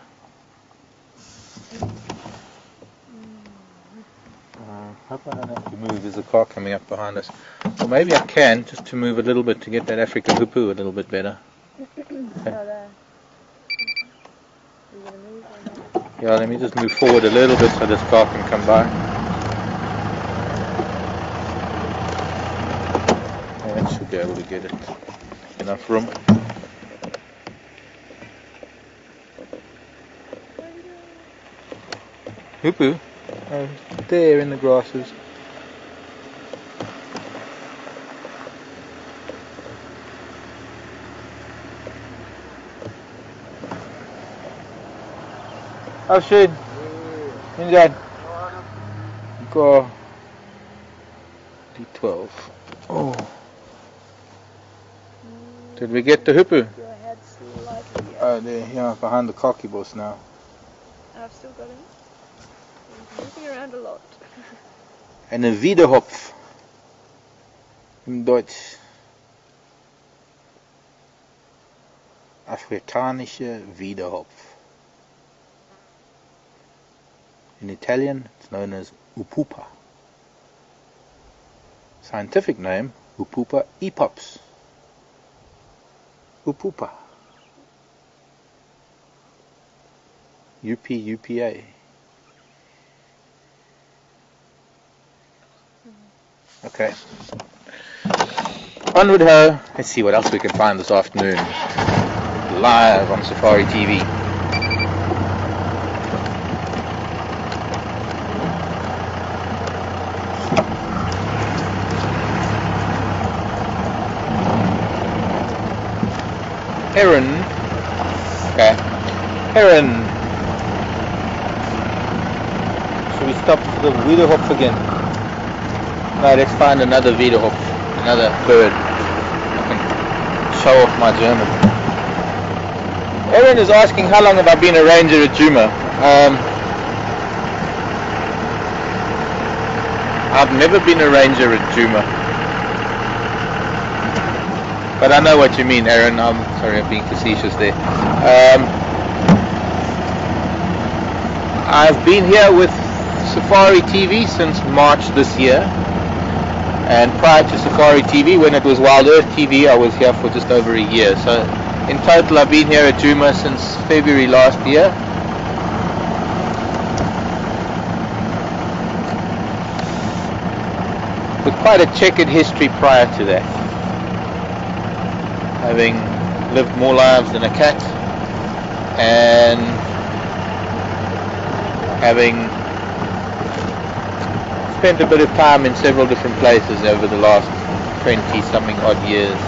Hope I don't have to move. There's a car coming up behind us. Or maybe I can, just to move a little bit to get that African hoopoe a little bit better. There. Are you going to move or not? Yeah, let me just move forward a little bit so this car can come by. Yeah, that should be able to get it. Enough room. Hoopoe? Oh, there in the grasses. Oh, schön. Injan. Go. D12. Oh. Did we get the hoopoe? Your head slightly. Oh, there, yeah, behind the khaki boss now. I've still got him. He's moving around a lot. Eine Wiedehopf. Im Deutsch. Afrikanische Wiedehopf. In Italian, it's known as upupa. Scientific name, Upupa epops. Upupa. UPA. Okay. onward ho. Let's see what else we can find this afternoon. Live on Safari TV. Heron. Okay. Heron. Should we stop for the Wiederhopf again? No, let's find another Wiederhopf. Another bird. I can show off my German. Heron is asking how long have I been a ranger at Djuma. I've never been a ranger at Djuma. But I know what you mean, Aaron. I'm sorry, I'm being facetious there. I've been here with Safari TV since March this year. And prior to Safari TV, when it was Wild Earth TV, I was here for just over a year. So in total, I've been here at Djuma since February last year. With quite a checkered history prior to that. Having lived more lives than a cat, and having spent a bit of time in several different places over the last 20-something odd years.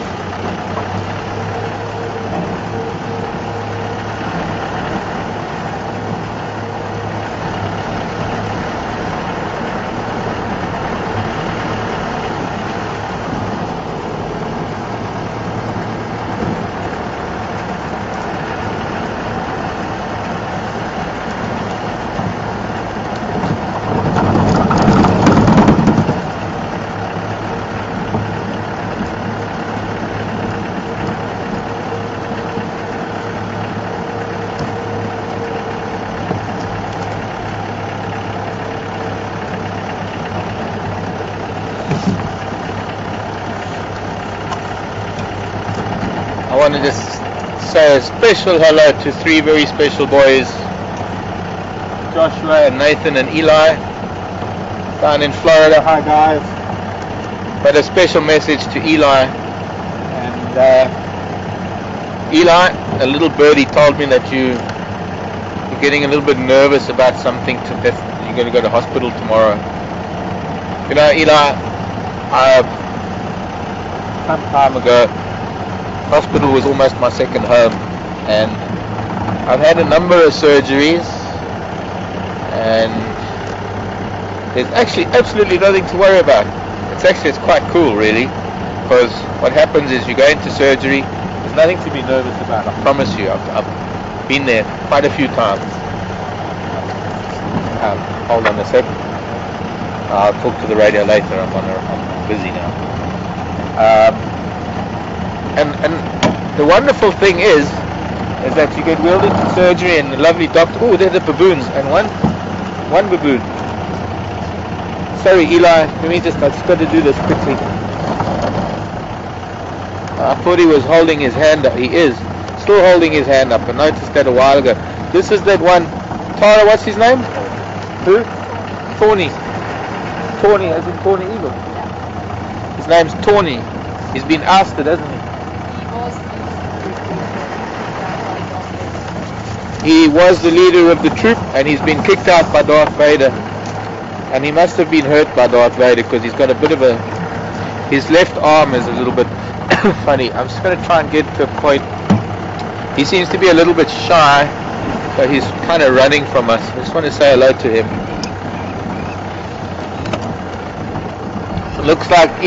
I want to just say a special hello to three very special boys, Joshua and Nathan and Eli, down in Florida. Hi guys. But a special message to Eli. And Eli, a little birdie told me that you're getting a little bit nervous about something, that you're going to go to hospital tomorrow. You know, Eli, some time ago, hospital was almost my second home, and I've had a number of surgeries, and there's actually absolutely nothing to worry about. It's quite cool, really, because what happens is you go into surgery, there's nothing to be nervous about. I promise you, I've been there quite a few times. Hold on a sec. I'll talk to the radio later. I'm busy now. And the wonderful thing is that you get wheeled into surgery, and the lovely doctor. Oh, they're the baboons, and one baboon. Sorry, Eli. I just got to do this quickly. I thought he was holding his hand up. He is still holding his hand up. I noticed that a while ago. This is that one. Tara, what's his name? Who? Tawny. Tawny, as in Tawny Eagle. His name's Tawny. He's been ousted, hasn't he? He was the leader of the troop, and he's been kicked out by Darth Vader. And he must have been hurt by Darth Vader, because he's got a bit of his left arm is a little bit funny. I'm just going to try and get to a point. He seems to be a little bit shy, so he's kind of running from us. I just want to say hello to him. Looks like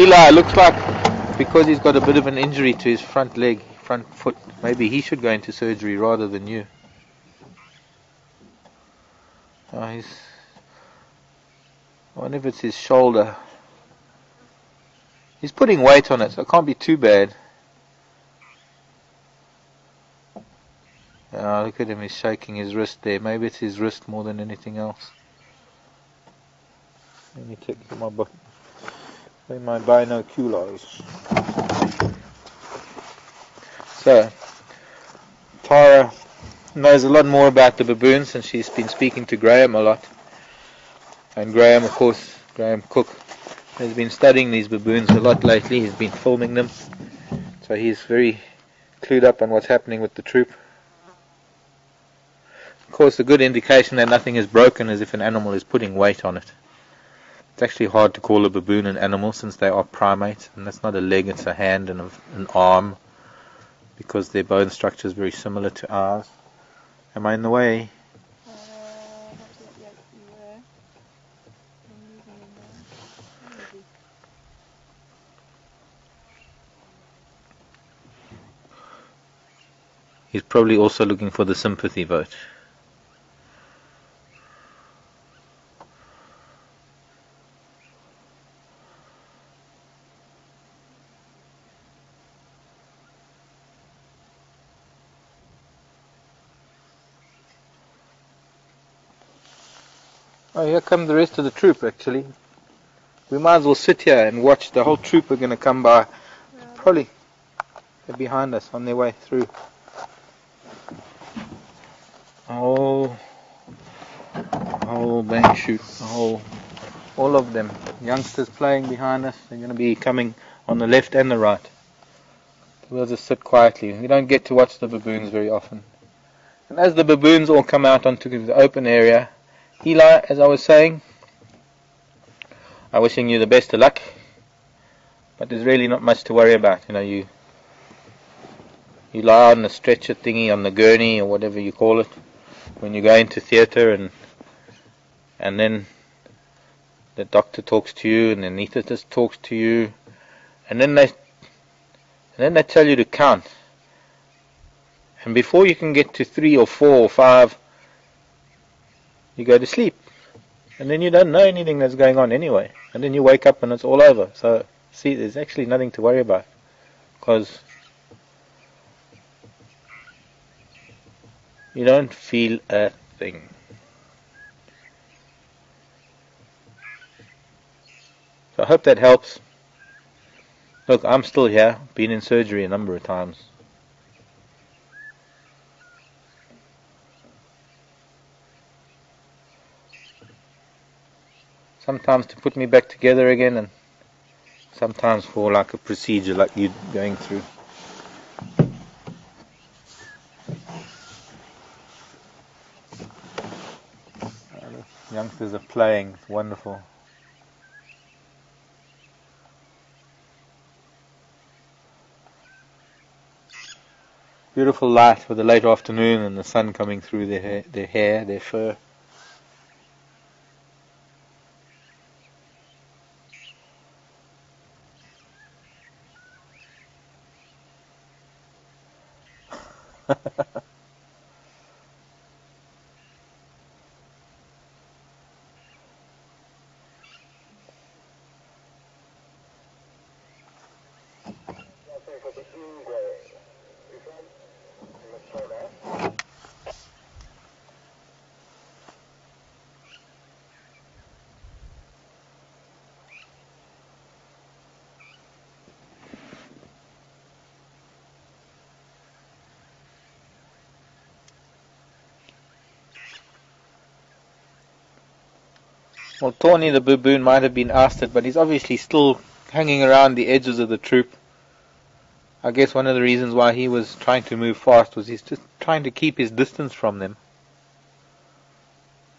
because he's got a bit of an injury to his front foot, maybe he should go into surgery rather than you. I wonder if it's his shoulder. He's putting weight on it, so it can't be too bad. Look at him, he's shaking his wrist there. Maybe it's his wrist more than anything else. Let me take my binoculars. So, Tara knows a lot more about the baboons, since she's been speaking to Graham a lot. And Graham, of course, Graham Cook, He's been studying these baboons a lot lately. He's been filming them, so he's very clued up on what's happening with the troop. Of course, a good indication that nothing is broken is if an animal is putting weight on it. It's actually hard to call a baboon an animal since they are primates, and that's not a leg, it's a hand and an arm, because their bone structure is very similar to ours. Am I in the way? He's probably also looking for the sympathy vote. Oh, here come the rest of the troop, actually. We might as well sit here and watch. The whole troop are going to come by. Probably they're behind us on their way through. Oh, bang shoot. All of them. Youngsters playing behind us. They're going to be coming on the left and the right. We'll just sit quietly. We don't get to watch the baboons very often. And as the baboons all come out onto the open area, Eli, as I was saying, I'm wishing you the best of luck, but there's really not much to worry about. You know, you lie on the stretcher thingy, on the gurney or whatever you call it, when you go into theatre, and then the doctor talks to you, and the anaesthetist talks to you, and then they tell you to count, and before you can get to 3 or 4 or 5, you go to sleep, and then you don't know anything that's going on anyway, and then you wake up and it's all over. So see, there's actually nothing to worry about, because you don't feel a thing. So I hope that helps. Look, I'm still here, been in surgery a number of times. Sometimes to put me back together again, and sometimes for like a procedure like you going through. Youngsters are playing, it's wonderful. Beautiful light for the late afternoon and the sun coming through their hair, their fur. Well, Tawny the baboon might have been ousted, but he's obviously still hanging around the edges of the troop. I guess one of the reasons why he was trying to move fast was he's just trying to keep his distance from them.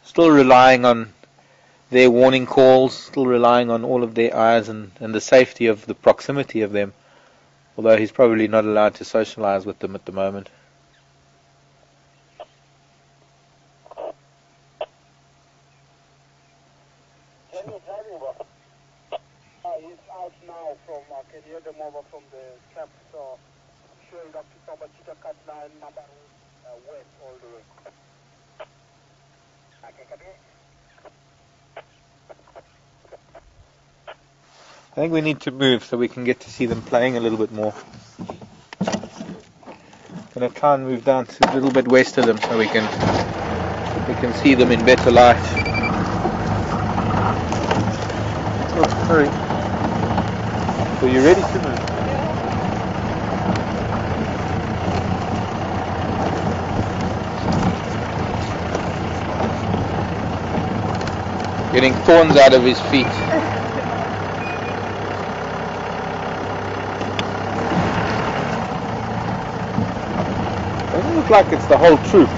Still relying on their warning calls, still relying on all of their eyes and the safety of the proximity of them, although he's probably not allowed to socialize with them at the moment. From the camp, so showing up to somebody to cut line number west all the way. I think we need to move so we can get to see them playing a little bit more. Gonna try and move down to a little bit west of them so we can see them in better light. Oh, sorry. So you ready to move? Getting thorns out of his feet. like it's the whole troop.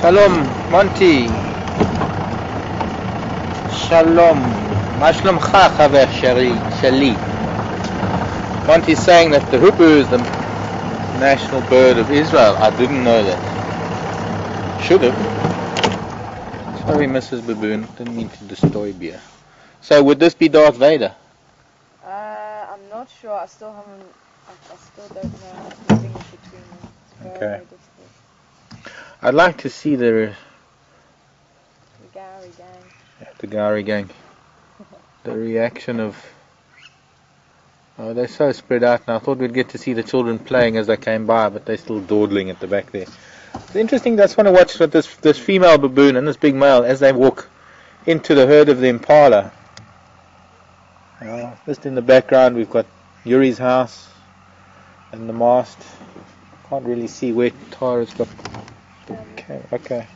Shalom, Monty. Shalom. מה שלומך, חבר שלי? Monty's saying that the hoopoe is the national bird of Israel. I didn't know that. Should have. Sorry, Mrs. Baboon. Didn't mean to disturb you. So would this be Darth Vader? I'm not sure. I still don't know how to distinguish between them. It's very difficult. I'd like to see the Gary gang. Yeah, the Gary gang. The reaction of... Oh, they're so spread out now. I thought we'd get to see the children playing as they came by, but they're still dawdling at the back there. It's interesting. I just want to watch what this female baboon and this big male as they walk into the herd of the impala. Just in the background we've got Yuri's house and the mast. Can't really see where Tara's got. Okay.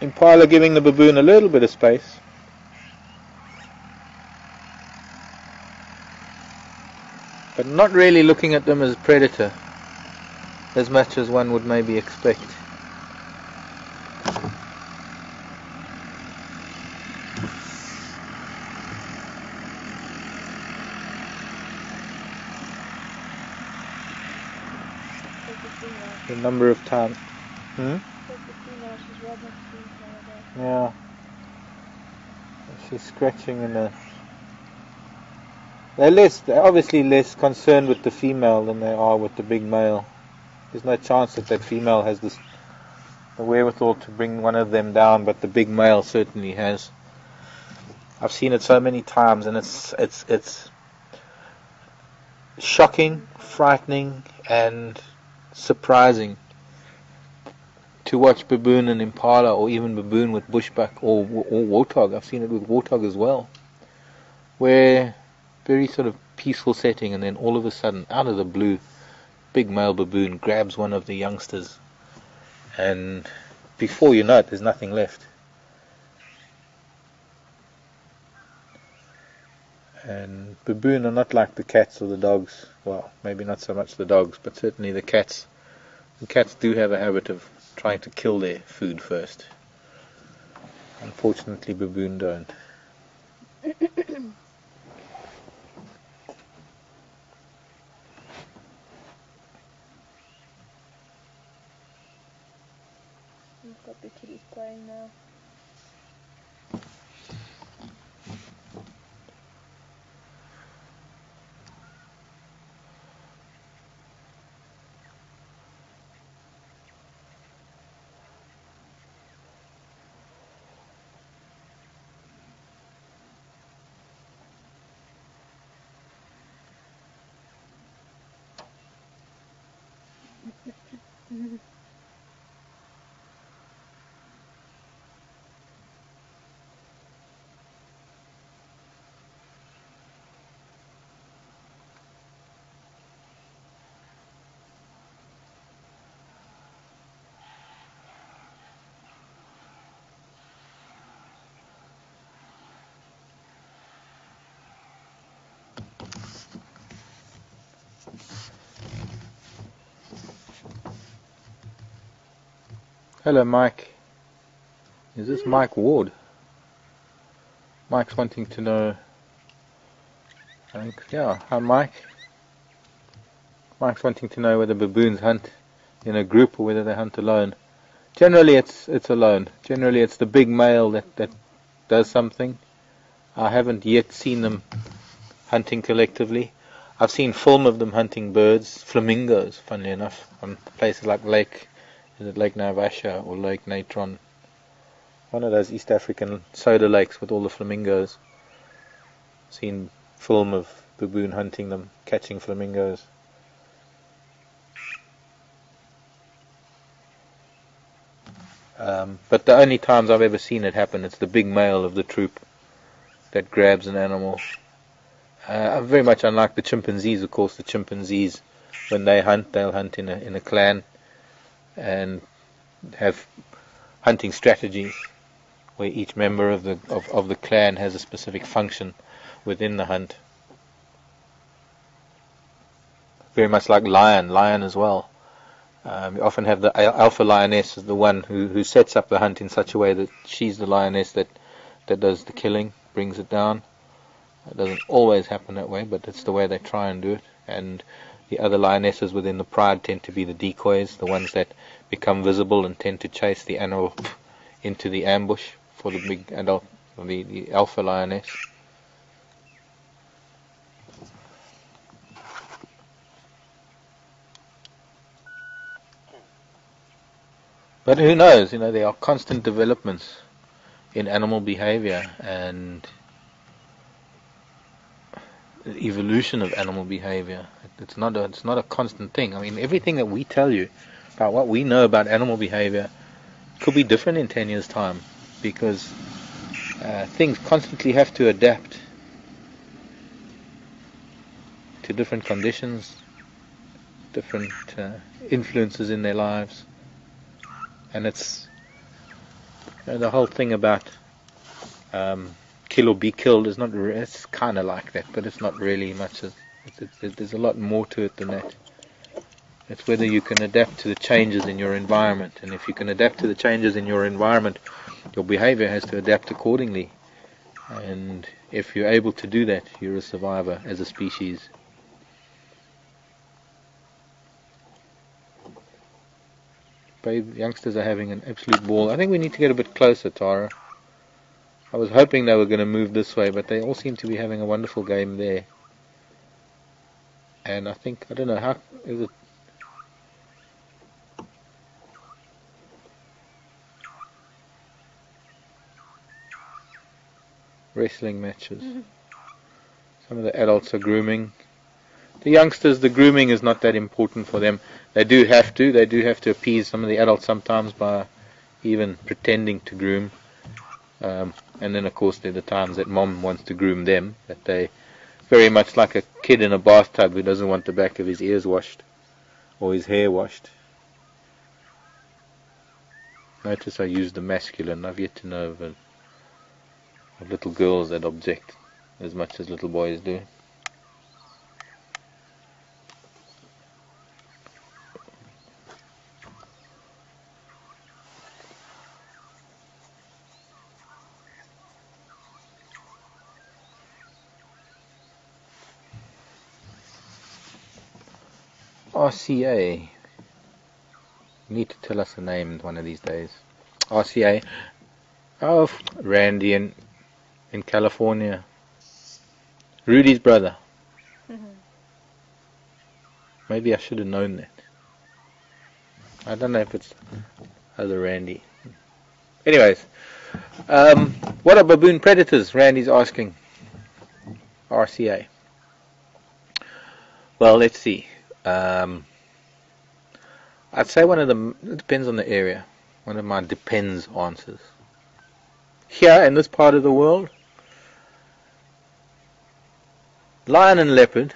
Impala giving the baboon a little bit of space. But not really looking at them as a predator as much as one would maybe expect. The number of times. Yeah. She's scratching in a... They're obviously less concerned with the female than they are with the big male. There's no chance that female has the wherewithal to bring one of them down, but the big male certainly has. I've seen it so many times, and it's shocking, frightening, and surprising to watch baboon and impala, or even baboon with bushbuck or warthog. I've seen it with warthog as well, where very sort of peaceful setting, and then all of a sudden, out of the blue, big male baboon grabs one of the youngsters, and before you know it, there's nothing left. And baboon are not like the cats or the dogs. Well, maybe not so much the dogs, but certainly the cats. The cats do have a habit of trying to kill their food first. Unfortunately, baboon don't. We've got the kitties playing now. Hello, Mike. Is this Mike Ward? Mike's wanting to know. I think, yeah. Hi, Mike. Mike's wanting to know whether baboons hunt in a group or whether they hunt alone. Generally, it's alone. Generally, it's the big male that does something. I haven't yet seen them hunting collectively. I've seen film of them hunting birds, flamingos, funnily enough, on places like Lake Naivasha or Lake Natron. One of those East African soda lakes with all the flamingos. Seen film of baboon hunting them, catching flamingos. But the only times I've ever seen it happen, it's the big male of the troop that grabs an animal. Very much unlike the chimpanzees, of course. The chimpanzees, when they hunt, they'll hunt in a clan and have hunting strategies where each member of the clan has a specific function within the hunt. Very much like lion as well. You often have the alpha lioness as the one who sets up the hunt in such a way that she's the lioness that does the killing, brings it down. It doesn't always happen that way, but it's the way they try and do it. And the other lionesses within the pride tend to be the decoys, the ones that become visible and tend to chase the animal into the ambush for the big adult, the alpha lioness. But who knows, there are constant developments in animal behavior and the evolution of animal behavior. It's not a constant thing. I mean, everything that we tell you about what we know about animal behavior could be different in 10 years' time, because things constantly have to adapt to different conditions, different influences in their lives. And it's the whole thing about kill or be killed is not. It's kind of like that, but it's not really much. There's a lot more to it than that. It's whether you can adapt to the changes in your environment, and if you can adapt to the changes in your environment, your behavior has to adapt accordingly. And if you're able to do that, you're a survivor as a species. Youngsters are having an absolute ball. I think we need to get a bit closer, Tara. I was hoping they were going to move this way, but they all seem to be having a wonderful game there. And I think, I don't know, how is it? Wrestling matches. Some of the adults are grooming. The youngsters, the grooming is not that important for them. They do have to appease some of the adults sometimes by even pretending to groom. And then of course there are the times that mom wants to groom them, that they very much like a kid in a bathtub who doesn't want the back of his ears washed or his hair washed. Notice I use the masculine. I've yet to know of little girls that object as much as little boys do. RCA. You need to tell us the name one of these days. RCA. Oh, Randy in California. Rudy's brother. Maybe I should have known that. I don't know if it's other Randy. Anyways, what are baboon predators? Randy's asking. RCA. Well, let's see. I'd say one of them, it depends on the area. One of my depends answers. Here in this part of the world, lion and leopard,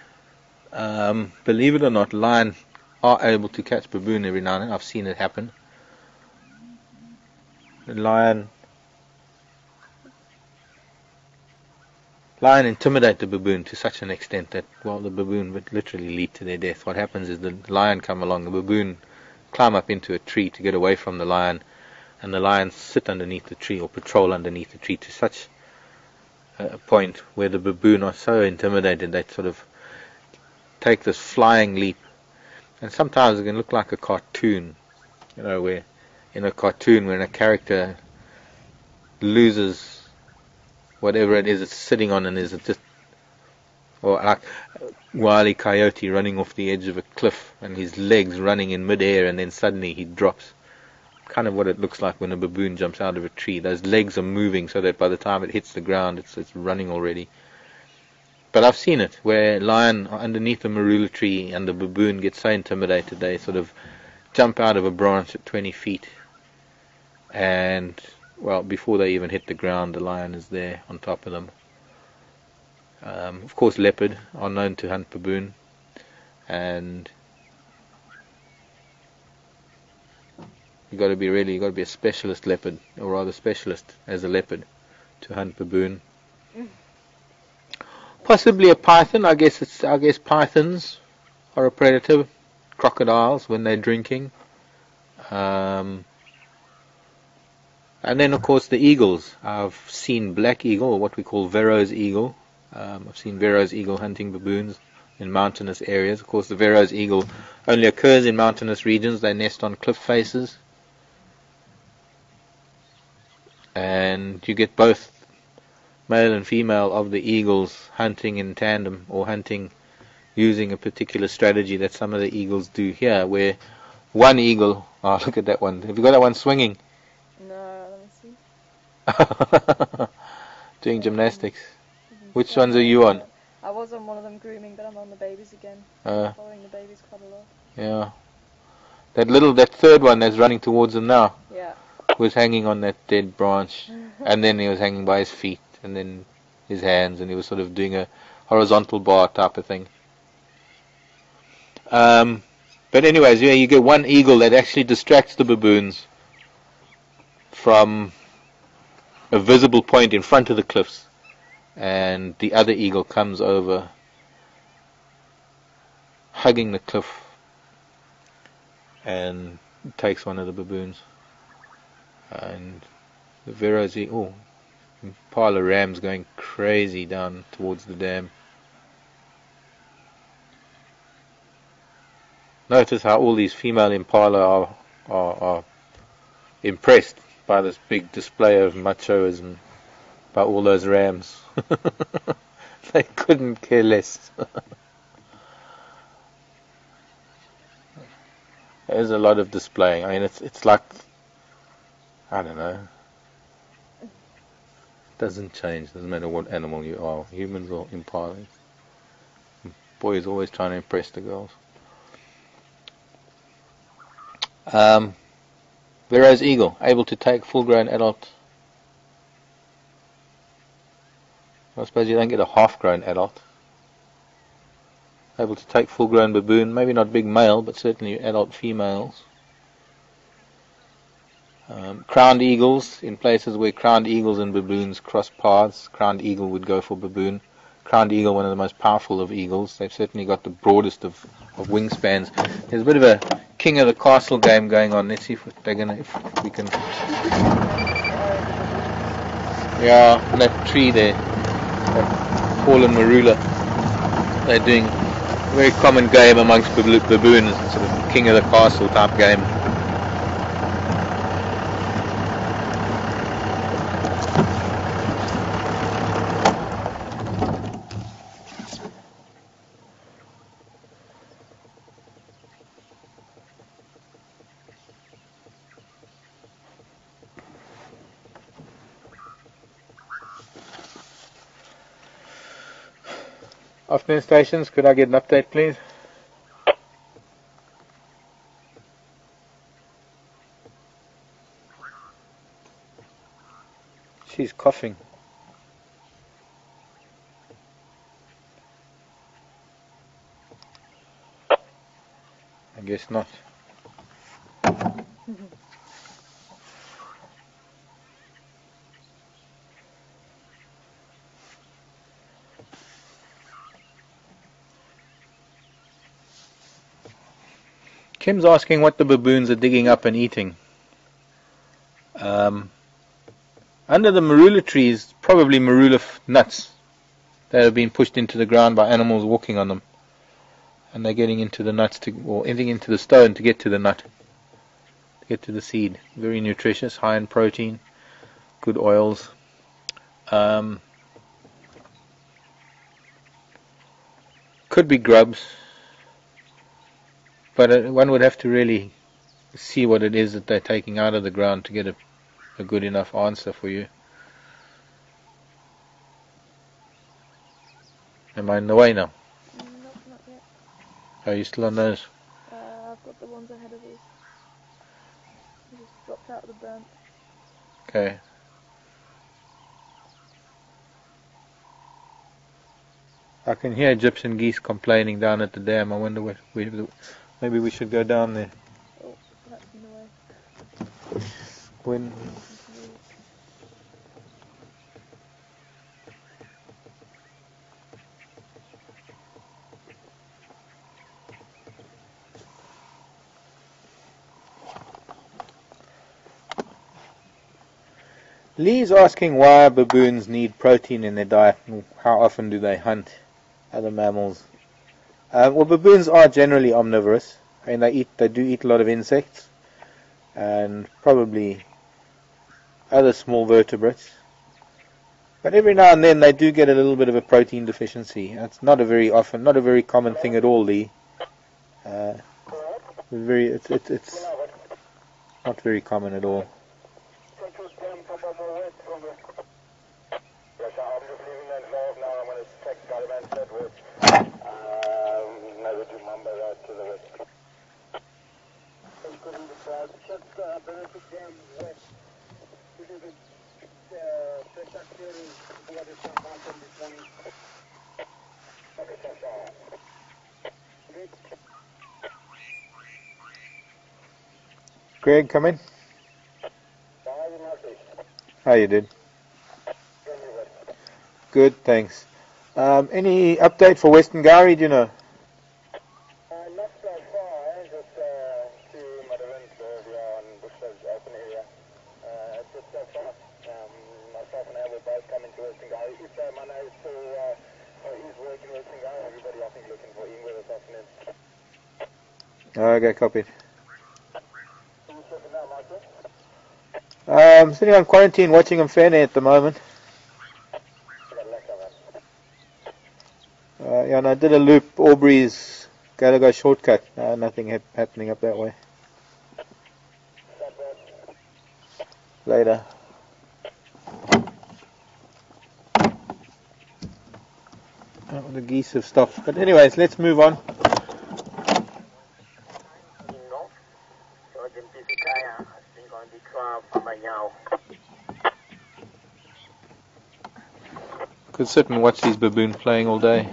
believe it or not, lion are able to catch baboon every now and then. I've seen it happen. The lion intimidate the baboon to such an extent that, well, the baboon would literally lead to their death. What happens is the lion come along, the baboon climb up into a tree to get away from the lion, and the lions sit underneath the tree or patrol underneath the tree to such a point where the baboon are so intimidated they sort of take this flying leap. And sometimes it can look like a cartoon, you know, where in a cartoon when a character loses whatever it is it's sitting on and is it just, or like Wile E. Coyote running off the edge of a cliff and his legs running in midair and then suddenly he drops. Kind of what it looks like when a baboon jumps out of a tree. Those legs are moving so that by the time it hits the ground it's running already. But I've seen it where a lion are underneath a marula tree and the baboon gets so intimidated they sort of jump out of a branch at 20 feet and, well, before they even hit the ground the lion is there on top of them. Of course leopard are known to hunt baboon, and you got to be a specialist leopard, or rather specialist as a leopard, to hunt baboon. Possibly a python. I guess pythons are a predator. Crocodiles when they're drinking. And then of course the eagles. I've seen black eagle, or what we call Verreaux's eagle. I've seen Verreaux's eagle hunting baboons in mountainous areas. Of course the Verreaux's eagle only occurs in mountainous regions. They nest on cliff faces. And you get both male and female of the eagles hunting in tandem, or hunting using a particular strategy that some of the eagles do here, where one eagle, oh look at that one, have you got that one swinging? No, let me see. Doing gymnastics. Which ones are you on? I was on one of them grooming, but I'm on the babies again. Following the babies quite a lot. Yeah. That third one that's running towards them now. Yeah. Was hanging on that dead branch, and then he was hanging by his feet, and then his hands, and he was sort of doing a horizontal bar type of thing. But anyways, yeah, you get one eagle that actually distracts the baboons from a visible point in front of the cliffs, and the other eagle comes over, hugging the cliff, and takes one of the baboons. And the Verreaux's eagle, Impala rams going crazy down towards the dam. Notice how all these female Impala are impressed by this big display of machoism by all those rams. They couldn't care less. There's a lot of displaying. I mean, it's like, I don't know. Doesn't change. Doesn't matter what animal you are, humans or impalas. Boys always trying to impress the girls. Verreaux's eagle, able to take full-grown adult. I suppose you don't get a half-grown adult. Able to take full-grown baboon, maybe not big male, but certainly adult females. Crowned eagles, in places where crowned eagles and baboons cross paths, crowned eagle would go for baboon. Crowned eagle, one of the most powerful of eagles. They've certainly got the broadest of wingspans. There's a bit of a king of the castle game going on. Let's see if we can. Yeah, on that tree there, that fallen marula. They're doing a very common game amongst baboons, sort of king of the castle type game. Afternoon stations, could I get an update please? She's coughing. I guess not. Kim's asking what the baboons are digging up and eating. Under the marula trees, probably marula nuts that have been pushed into the ground by animals walking on them, and they're getting into the nuts or anything into the stone to get to the nut, to get to the seed. Very nutritious, high in protein, good oils. Could be grubs, but one would have to really see what it is that they're taking out of the ground to get a good enough answer for you. Am I in the way now? Nope, not yet. Are you still on those? I've got the ones ahead of these. I just dropped out of the branch. Okay. I can hear gypsum geese complaining down at the dam. I wonder what maybe we should go down there. Oh, that's in the way. When? Lee's asking why baboons need protein in their diet and how often do they hunt other mammals. Well, baboons are generally omnivorous. I mean, they do eat a lot of insects and probably other small vertebrates. But every now and then they do get a little bit of a protein deficiency. It's not a very common thing at all, Lee. It's not very common at all. Greg, come in. How you did? Good, thanks. Any update for Western Gowrie, do you know? Not so far, just two Madavins on Bush's open area. Just so far, myself and I will both come into Western Gowrie. If Mano is still, he's working Western Gowrie, everybody I think looking for Ingrid this afternoon. Okay, copied. I'm sitting on quarantine watching Fairnet at the moment. Yeah, and I did a loop, Aubrey's Gallagher shortcut. Nothing happening up that way. Later. Oh, the geese have stopped. But anyways, let's move on. Could sit and watch these baboons playing all day.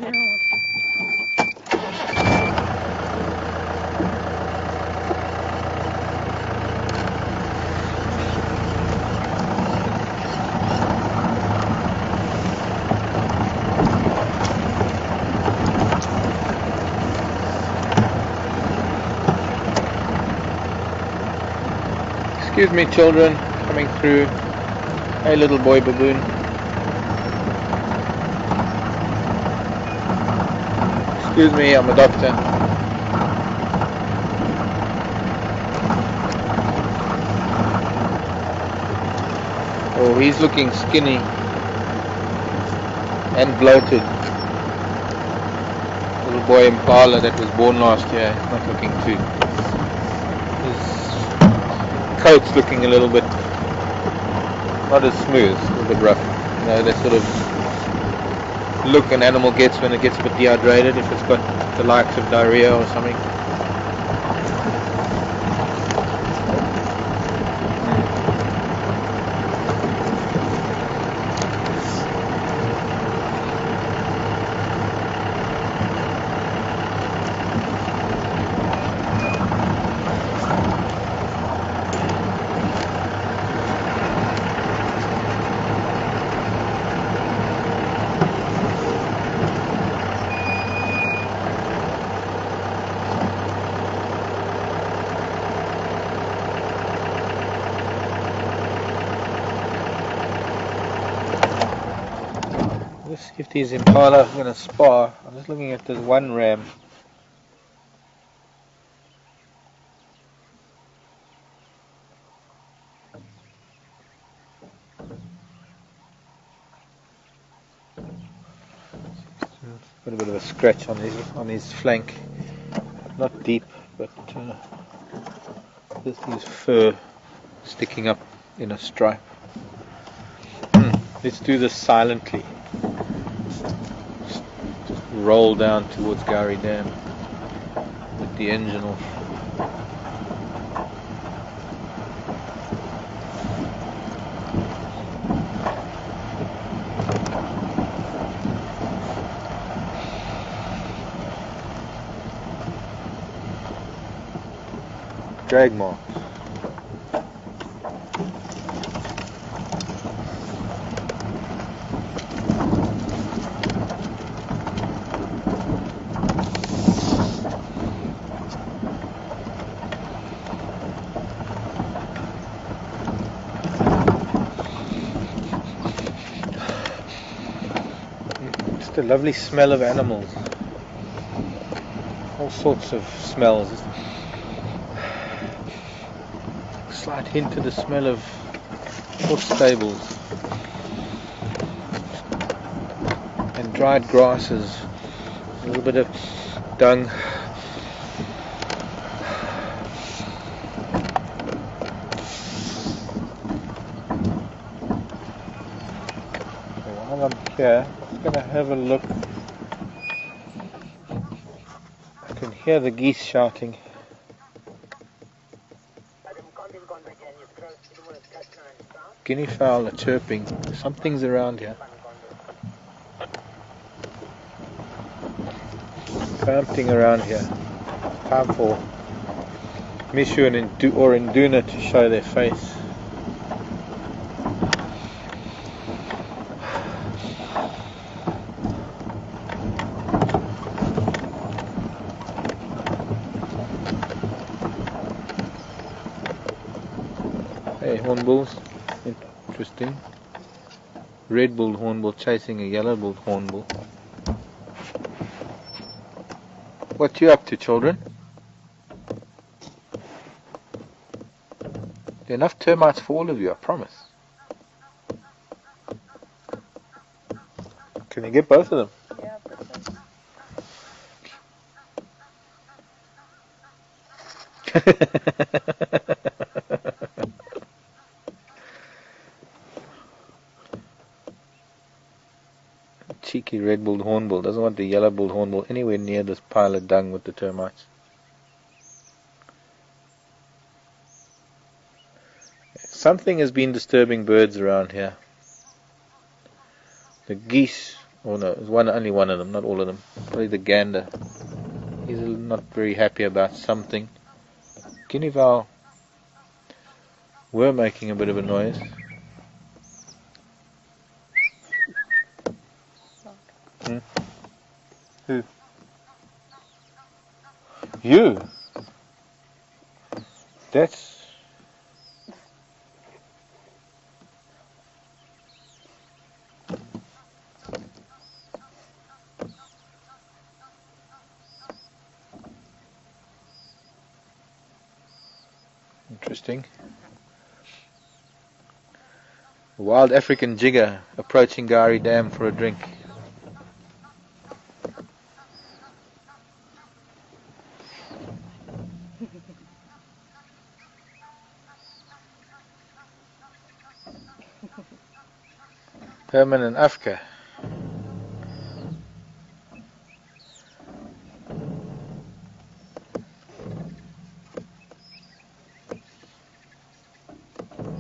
Excuse me, children, coming through. Hey, little boy baboon. Excuse me, I'm a doctor. Oh, he's looking skinny and bloated. Little boy Impala that was born last year, he's not looking too. His coat's looking a little bit not as smooth, a little bit rough. You know, that sort of look an animal gets when it gets a bit dehydrated, if it's got the likes of diarrhea or something. Let's see if these impala are going to spar. I'm just looking at this one ram. Got a bit of a scratch on his flank. Not deep, but this is fur sticking up in a stripe. Let's do this silently. Just roll down towards Gowrie Dam with the engine off. Drag marks. Just a lovely smell of animals. All sorts of smells. Slight hint to the smell of horse stables and dried grasses, a little bit of dung. So while I'm here, I'm just going to have a look. I can hear the geese shouting. Guinea fowl are chirping. Something's around here. Tramping around here. Time for Mishu or Induna to show their face. Hey, hornbills. Interesting. Red-billed hornbill chasing a yellow-billed hornbill. What you up to, children? There are enough termites for all of you, I promise. Can you get both of them? Yeah, Cheeky red-billed hornbill doesn't want the yellow-billed hornbill anywhere near this pile of dung with the termites. Something has been disturbing birds around here. The geese, oh no, there's only one of them, not all of them. Probably the gander. He's not very happy about something. Guinea fowl were making a bit of a noise. Who? You? That's... interesting. A wild African jigger approaching Gowrie Dam for a drink. Herman and Afka.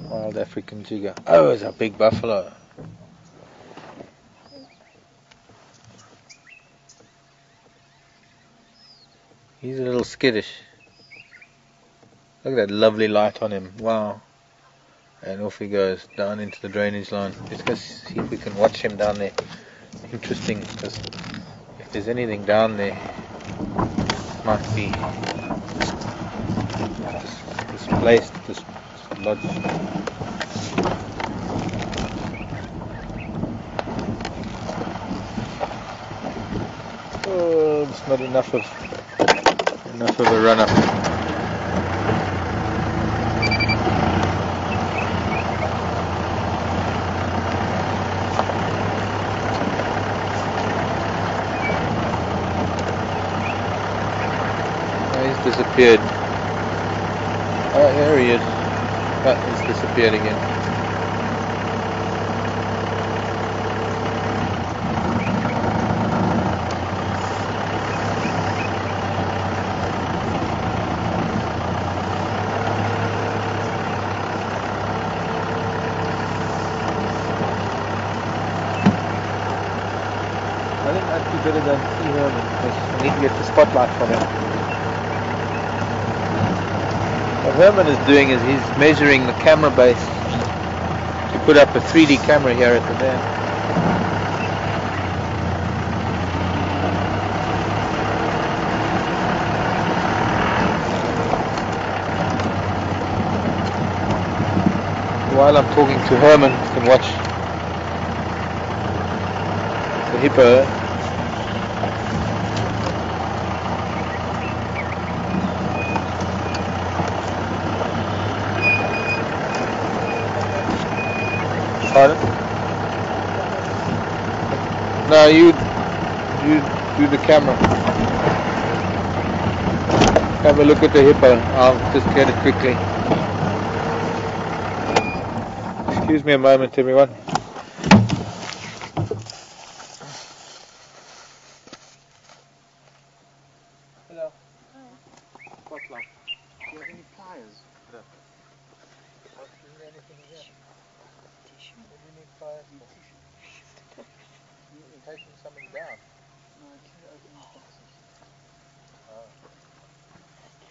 Wild African jigger. Oh, it's a big buffalo. He's a little skittish. Look at that lovely light on him. Wow. And off he goes down into the drainage line. Let's go see if we can watch him down there. Interesting, because if there's anything down there, it might be displaced, dislodged. Oh, it's not enough of a run-up. He's disappeared. Oh, here he is. But he's disappeared again. I think I'd be better than see Herman because I need to get the spotlight from him. What Herman is doing is he's measuring the camera base to put up a 3D camera here at the dam. While I'm talking to Herman, you can watch the hippo. Pardon? No, you do the camera. Have a look at the hippo. I'll just get it quickly. Excuse me a moment, everyone. Hello. Spotlight. Do you have any pliers? No. Isn't there anything here? Tissue. What do you need pliers for? You're taking something down. No, I can't open these boxes. Oh.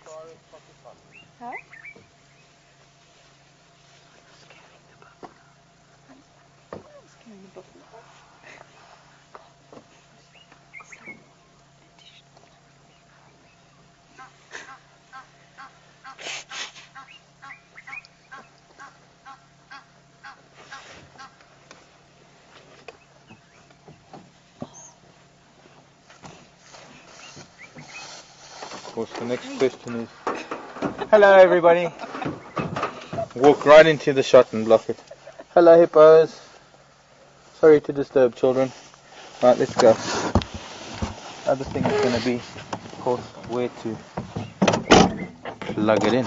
Sorry, pocket pot. Huh? I'm scaring the buffalo. Of course, the next question is, hello everybody. Walk right into the shot and block it. Hello hippos. Sorry to disturb children. Right, let's go. Other thing is going to be, of course, where to plug it in.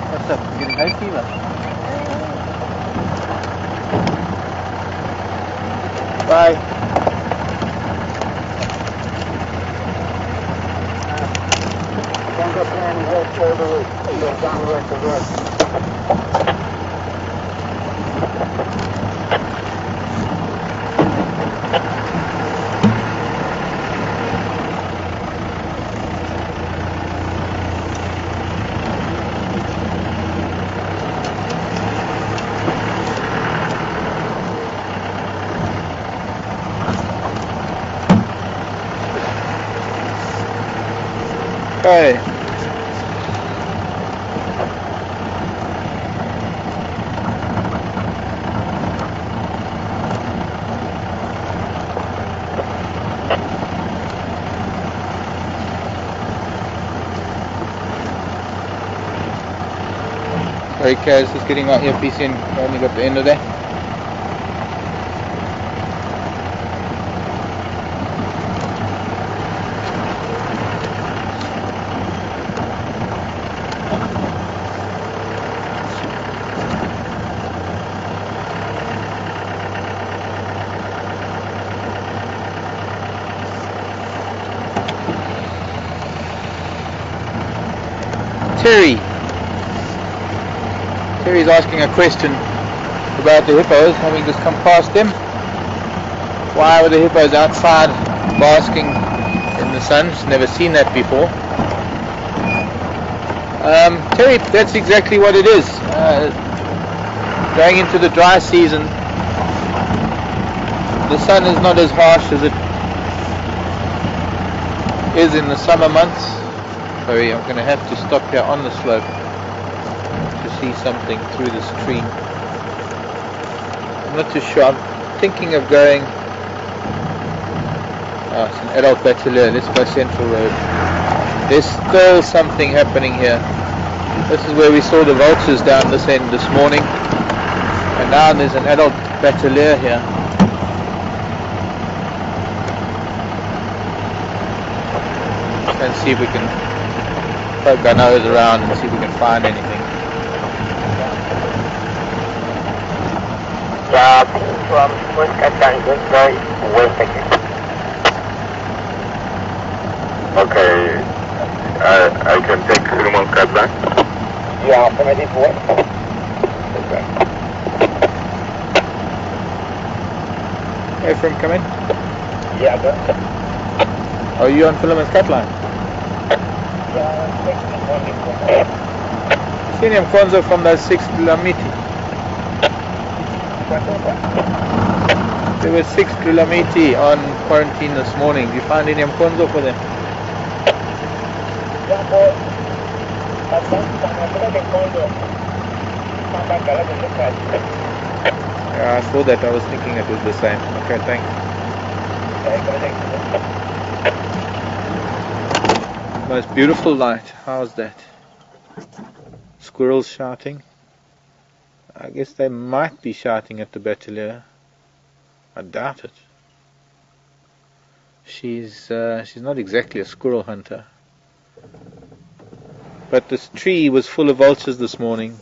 What's up? You getting hay fever? Bye. Bunker plan west over route. Down west of west. Okay. Sorry guys, just getting out here PC and I only got the end of that. Terry's asking a question about the hippos, having just come past them. Why were the hippos outside basking in the sun? She's never seen that before. Terry, that's exactly what it is. Going into the dry season, the sun is not as harsh as it is in the summer months. Sorry, I'm going to have to stop here on the slope to see something through the screen. I'm not too sure. I'm thinking of going. Oh, it's an adult bachelor. Let's go Central Road. There's still something happening here. This is where we saw the vultures down this end this morning. And now there's an adult bachelor here. And see if we can poke our nose around and see if we can find anything. Yeah, from West Catlan, just by West Catlan. Okay, I can take Human Catlan. Yeah, affirmative West. Okay. Hey, from come in. Yeah, good. Are you on Philomen's Catline? Seen him Konzo from the 6 Dlamiti. There were 6 Dlamiti on quarantine this morning. Did you find any Konzo for them? Yeah, I saw that. I was thinking it was the same. Okay, thanks. Most beautiful night. How's that? Squirrels shouting. I guess they might be shouting at the bachelor. I doubt it. She's not exactly a squirrel hunter. But this tree was full of vultures this morning.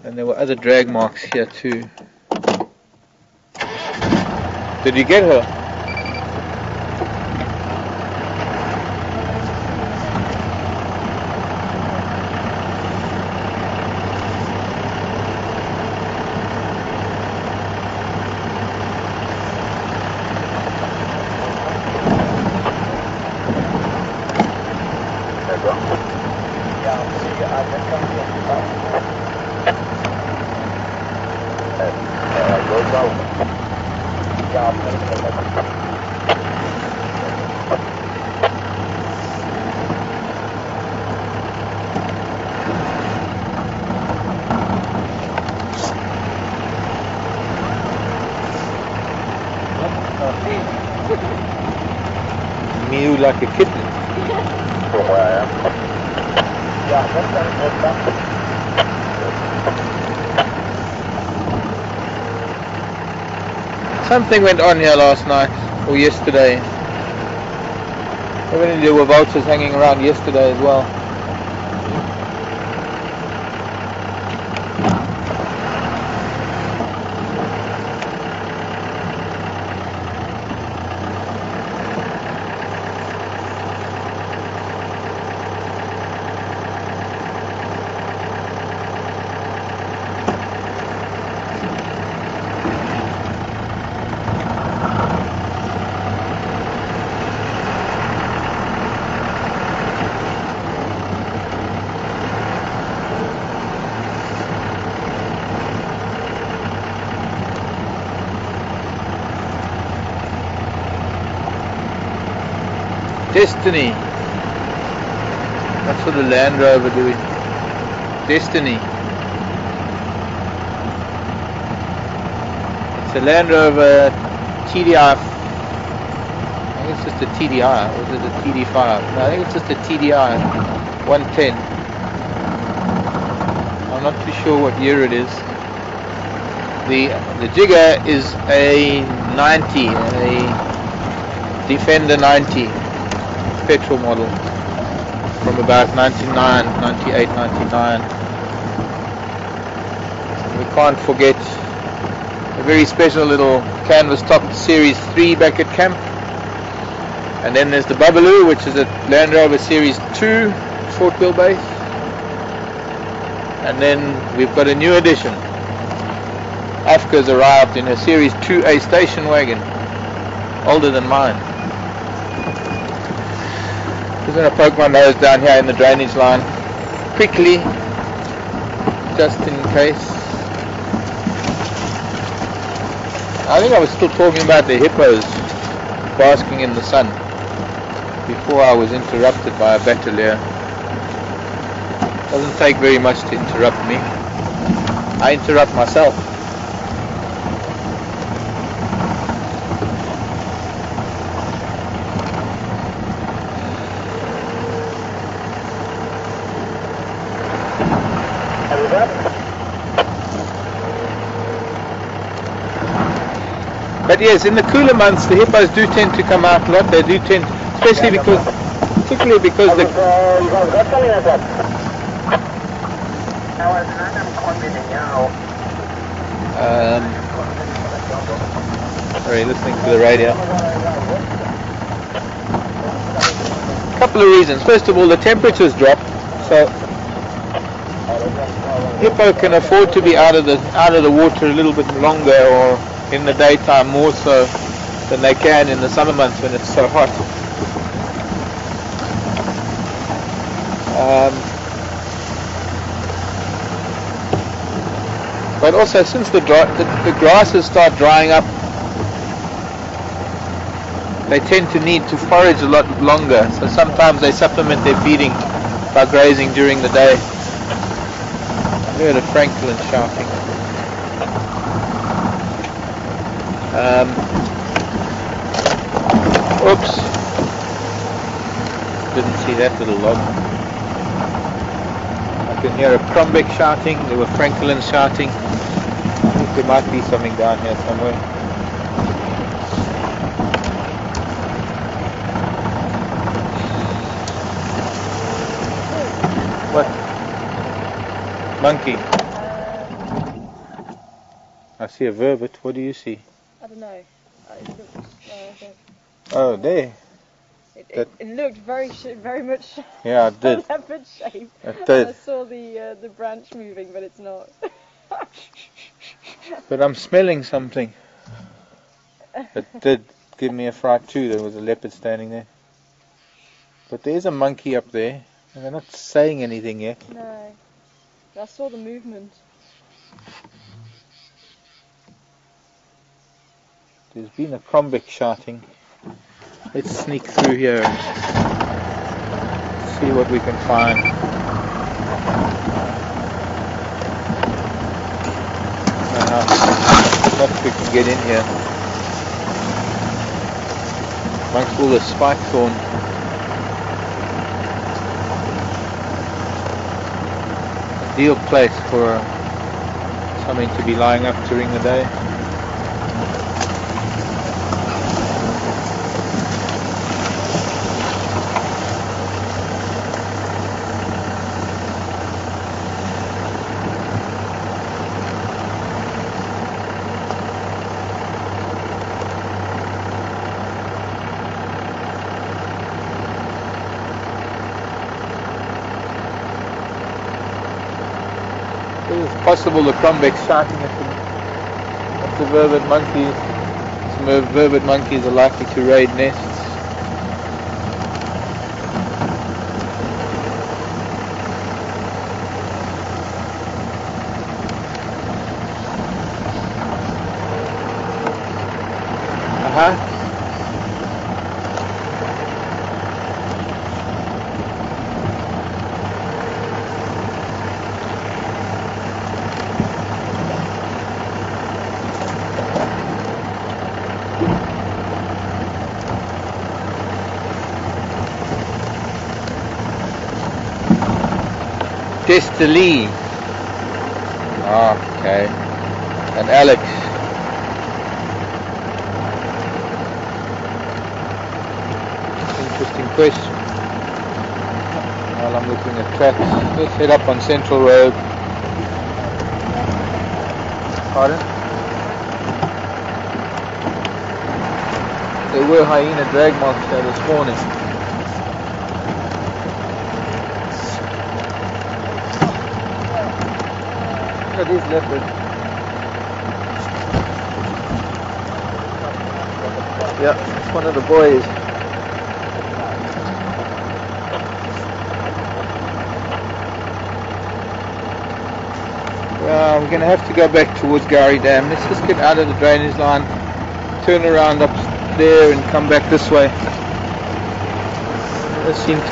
And there were other drag marks here too. Did you get her? Mew like a kitten. From where I am. Yeah, that's Something went on here last night, or yesterday. Evidently there were vultures hanging around yesterday as well. Destiny. That's for the Land Rover doing. Destiny. It's a Land Rover TDI. I think it's just a TDI. Or is it a TD5? No, I think it's just a TDI 110. I'm not too sure what year it is. The Jigger is a 90, a Defender 90. Petrol model from about 99, 98, 99. We can't forget a very special little canvas top Series 3 back at camp. And then there's the Babalu, which is a Land Rover Series 2 short wheelbase. And then we've got a new addition. Afka's arrived in a Series 2A station wagon, older than mine. I'm going to poke my nose down here in the drainage line quickly, just in case. I think I was still talking about the hippos basking in the sun before I was interrupted by a batelier. Doesn't take very much to interrupt me. I interrupt myself. But yes, in the cooler months, the hippos do tend to come out a lot. They do tend, especially because, particularly because the. Sorry, listening to the radio. A couple of reasons. First of all, the temperatures drop, so hippo can afford to be out of the water a little bit longer, or in the daytime more so than they can in the summer months when it's so hot. But also, since the grasses start drying up, they tend to need to forage a lot longer, so sometimes they supplement their feeding by grazing during the day. I heard a francolin shouting. Oops, didn't see that little log. I can hear a crombic shouting, there were francolins shouting. I think there might be something down here somewhere. What? Monkey. I see a vervet. What do you see? I don't know. Oh, there. It looked very much yeah, it did. leopard shape. It did. I saw the branch moving, but it's not. But I'm smelling something. It did give me a fright too. There was a leopard standing there. But there's a monkey up there, and they're not saying anything yet. No. I saw the movement. There's been a crombic shouting. Let's sneak through here and see what we can find. How much we can get in here. Amongst all the spike thorn. Ideal place for something to be lying up during the day. It's possible the crombic shouting at the vervet monkeys. Some vervet monkeys are likely to raid nests. Destiny. Okay. And Alex. Interesting question. While I'm looking at tracks, let's head up on Central Road. Pardon? There were hyena drag marks there this morning. Look at these leopards. Yeah, it's one of the boys. Well, we're going to have to go back towards Gowrie Dam. Let's just get out of the drainage line, turn around up there and come back this way. This seems